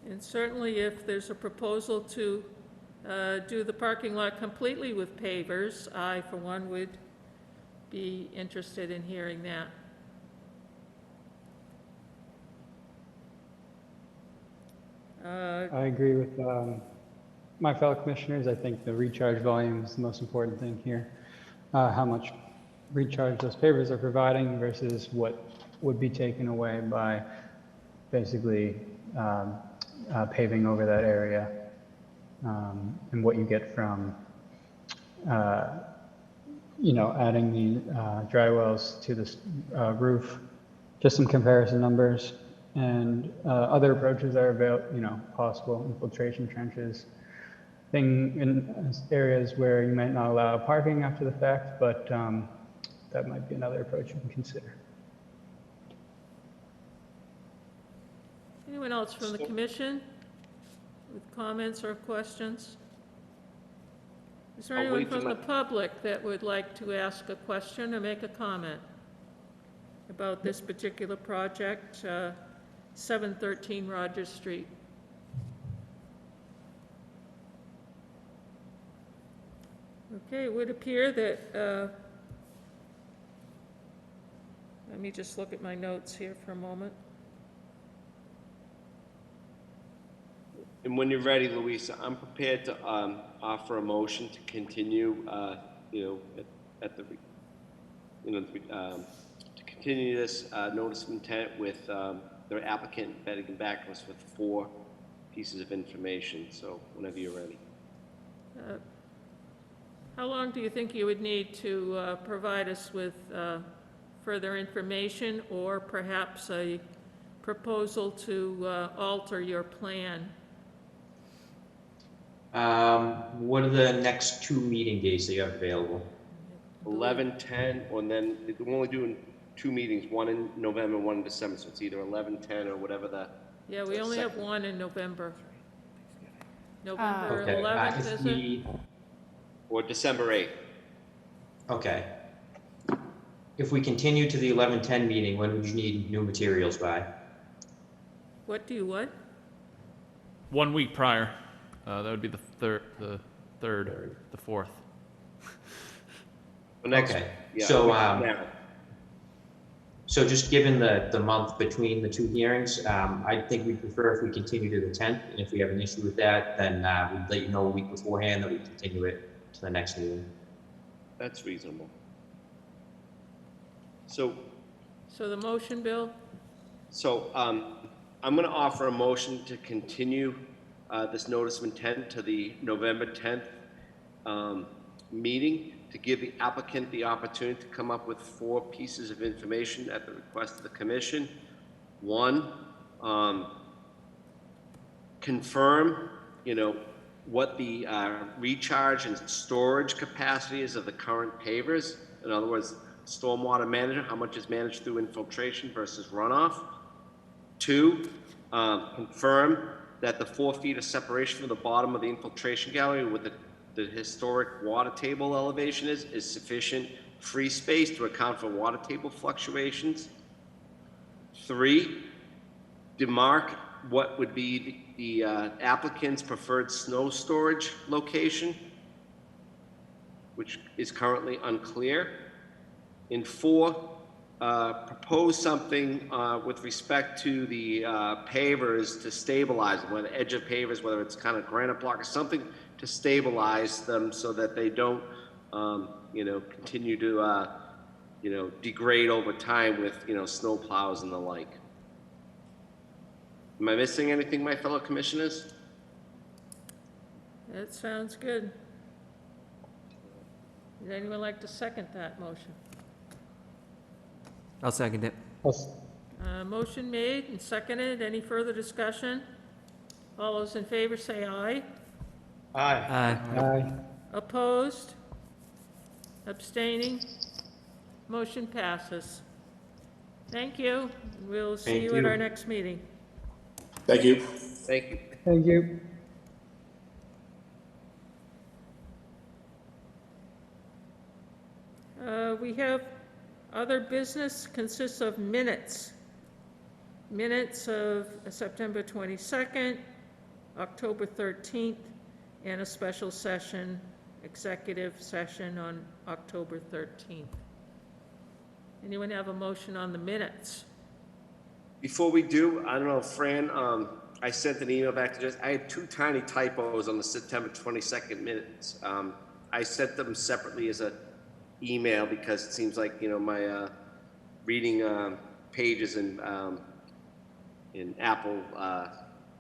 And certainly if there's a proposal to do the parking lot completely with pavers, I, for one, would be interested in hearing that. I agree with my fellow commissioners. I think the recharge volume is the most important thing here. How much recharge those pavers are providing versus what would be taken away by basically paving over that area, and what you get from you know, adding the dry wells to this roof. Just some comparison numbers and other approaches that are possible, infiltration trenches, thing in areas where you might not allow parking after the fact, but that might be another approach you can consider. Anyone else from the commission with comments or questions? Is there anyone from the public that would like to ask a question or make a comment about this particular project, 713 Rogers Street? Okay, it would appear that, let me just look at my notes here for a moment. And when you're ready, Louisa, I'm prepared to offer a motion to continue, to continue this notice of intent with their applicant getting back to us with 4 pieces of information. So whenever you're ready. How long do you think you would need to provide us with further information or perhaps a proposal to alter your plan? What are the next 2 meeting days that you have available? 11, 10, and then we're only doing 2 meetings, one in November, one in December. So it's either 11, 10, or whatever the. Yeah, we only have one in November. November Okay, 11th, is it? Or December 8th. Okay. If we continue to the 11-10 meeting, when would you need new materials by? What do you what? 1 week prior. That would be the third, the 4th. Okay. Yeah, so just given the month between the 2 hearings, I think we'd prefer if we continue to the 10th. And if we have an issue with that, then we'd let you know a week beforehand that we continue it to the next meeting. That's reasonable. So the motion, Bill? So I'm going to offer a motion to continue this notice of intent to the November 10th meeting to give the applicant the opportunity to come up with 4 pieces of information at the request of the commission. 1, confirm, what the recharge and storage capacity is of the current pavers. In other words, stormwater management, how much is managed through infiltration versus runoff. 2, confirm that the 4 feet of separation from the bottom of the infiltration gallery with the historic water table elevation is sufficient free space to account for water table fluctuations. 3, demarc what would be the applicant's preferred snow storage location, which is currently unclear. In 4, propose something with respect to the pavers to stabilize them, whether the edge of pavers, whether it's kind of granite block or something to stabilize them so that they don't, continue to, degrade over time with, snow plows and the like. Am I missing anything, my fellow commissioners? That sounds good. Would anyone like to second that motion? I'll second it. Motion made and seconded. Any further discussion? All those in favor say aye. Aye. Aye. Opposed? Abstaining? Motion passes. Thank you. We'll see you at our next meeting. Thank you. Thank you. Thank you. We have other business consists of minutes. Minutes of September 22nd, October 13th, and a special session, executive session on October 13th. Anyone have a motion on the minutes? Before we do, I don't know, Fran, I sent an email back to Jess. I had 2 tiny typos on the September 22nd minutes. I sent them separately as a email because it seems like, my reading pages in Apple,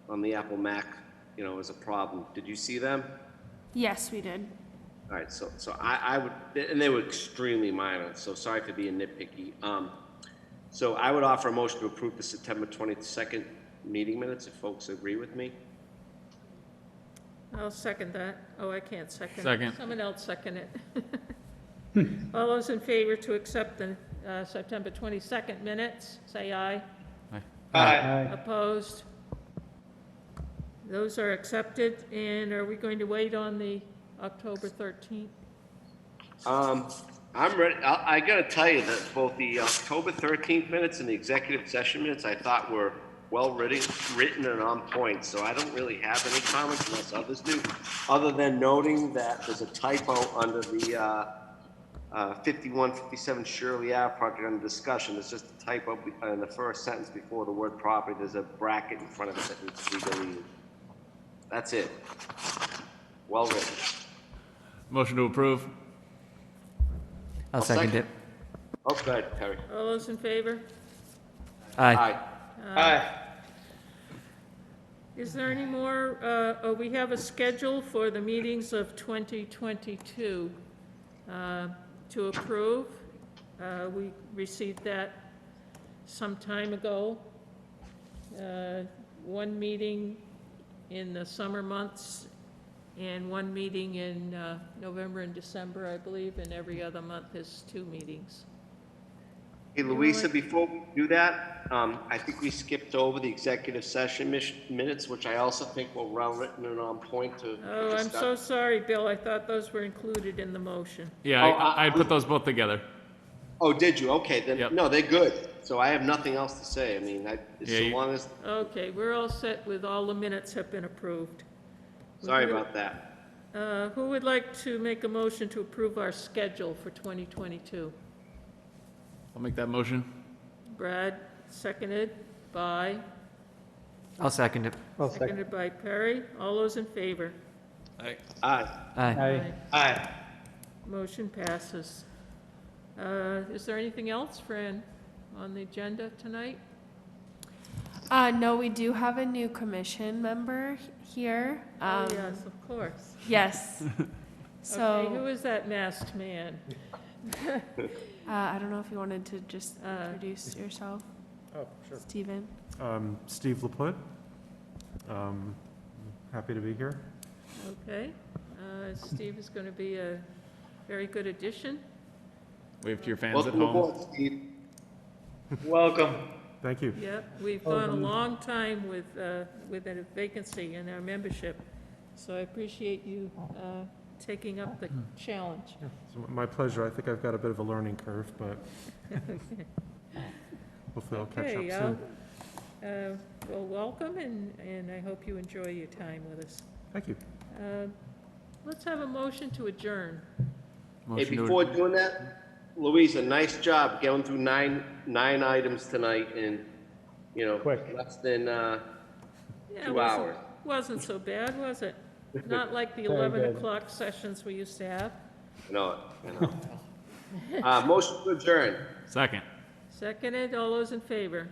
on the Apple Mac, is a problem. Did you see them? Yes, we did. All right, so I would, and they were extremely minor, so sorry for being nitpicky. So I would offer a motion to approve the September 22nd meeting minutes, if folks agree with me. I'll second that. Oh, I can't second it. Second. Someone else second it. All those in favor to accept the September 22nd minutes, say aye. Aye. Opposed? Those are accepted. And are we going to wait on the October 13th? I'm ready. I gotta tell you that both the October 13th minutes and the executive session minutes I thought were well written and on point, so I don't really have any comments unless others do, other than noting that there's a typo under the 5157 Shirley Ave project under discussion. There's just a typo in the first sentence before the word property. There's a bracket in front of it that needs to be deleted. That's it. Well written. Motion to approve. I'll second it. Oh, good, Terry. All those in favor? Aye. Aye. Is there any more, we have a schedule for the meetings of 2022 to approve. We received that some time ago. One meeting in the summer months and one meeting in November and December, I believe, and every other month is 2 meetings. Hey, Louisa, before we do that, I think we skipped over the executive session minutes, which I also think were well written and on point to. Oh, I'm so sorry, Bill. I thought those were included in the motion. Yeah, I put those both together. Oh, did you? Okay, then, Yep. no, they're good. So I have nothing else to say. I mean, so long as, Okay, we're all set with all the minutes have been approved. sorry about that. Who would like to make a motion to approve our schedule for 2022? I'll make that motion. Brad, seconded by? I'll second it. Seconded by Perry. All those in favor? Aye. Aye. Aye. Aye. Motion passes. Is there anything else, Fran, on the agenda tonight? No, we do have a new commission member here. Oh, yes, of course. Yes. So, Okay, who is that masked man? I don't know if you wanted to just introduce yourself. Oh, sure. Stephen. Steve Lapoint. Happy to be here. Okay. Steve is going to be a very good addition. Wave to your fans Welcome at home. aboard, Steve. Welcome. Thank you. Yep, we've gone a long time with a vacancy in our membership, so I appreciate you taking up the challenge. It's my pleasure. I think I've got a bit of a learning curve, but hopefully I'll catch up Okay, soon. well, welcome, and I hope you enjoy your time with us. Thank you. Let's have a motion to adjourn. Hey, before doing that, Louisa, nice job going through nine items tonight in, less than Yeah, 2 hours. Wasn't so bad, was it? Not like the Very 11 good. o'clock sessions we used to have. No. Motion to adjourn. Second. Seconded, all those in favor?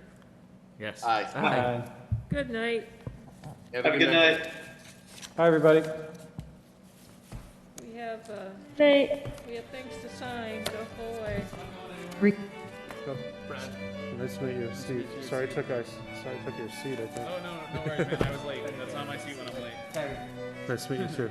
Yes. Aye. Good night. Have a good night. Hi, everybody. We have, Night. we have things to sign, go away. Nice to meet you, Steve. Sorry I took your seat, I think. Oh, no worries, man. I was late. That's not my seat when I'm late. Nice to meet you, too.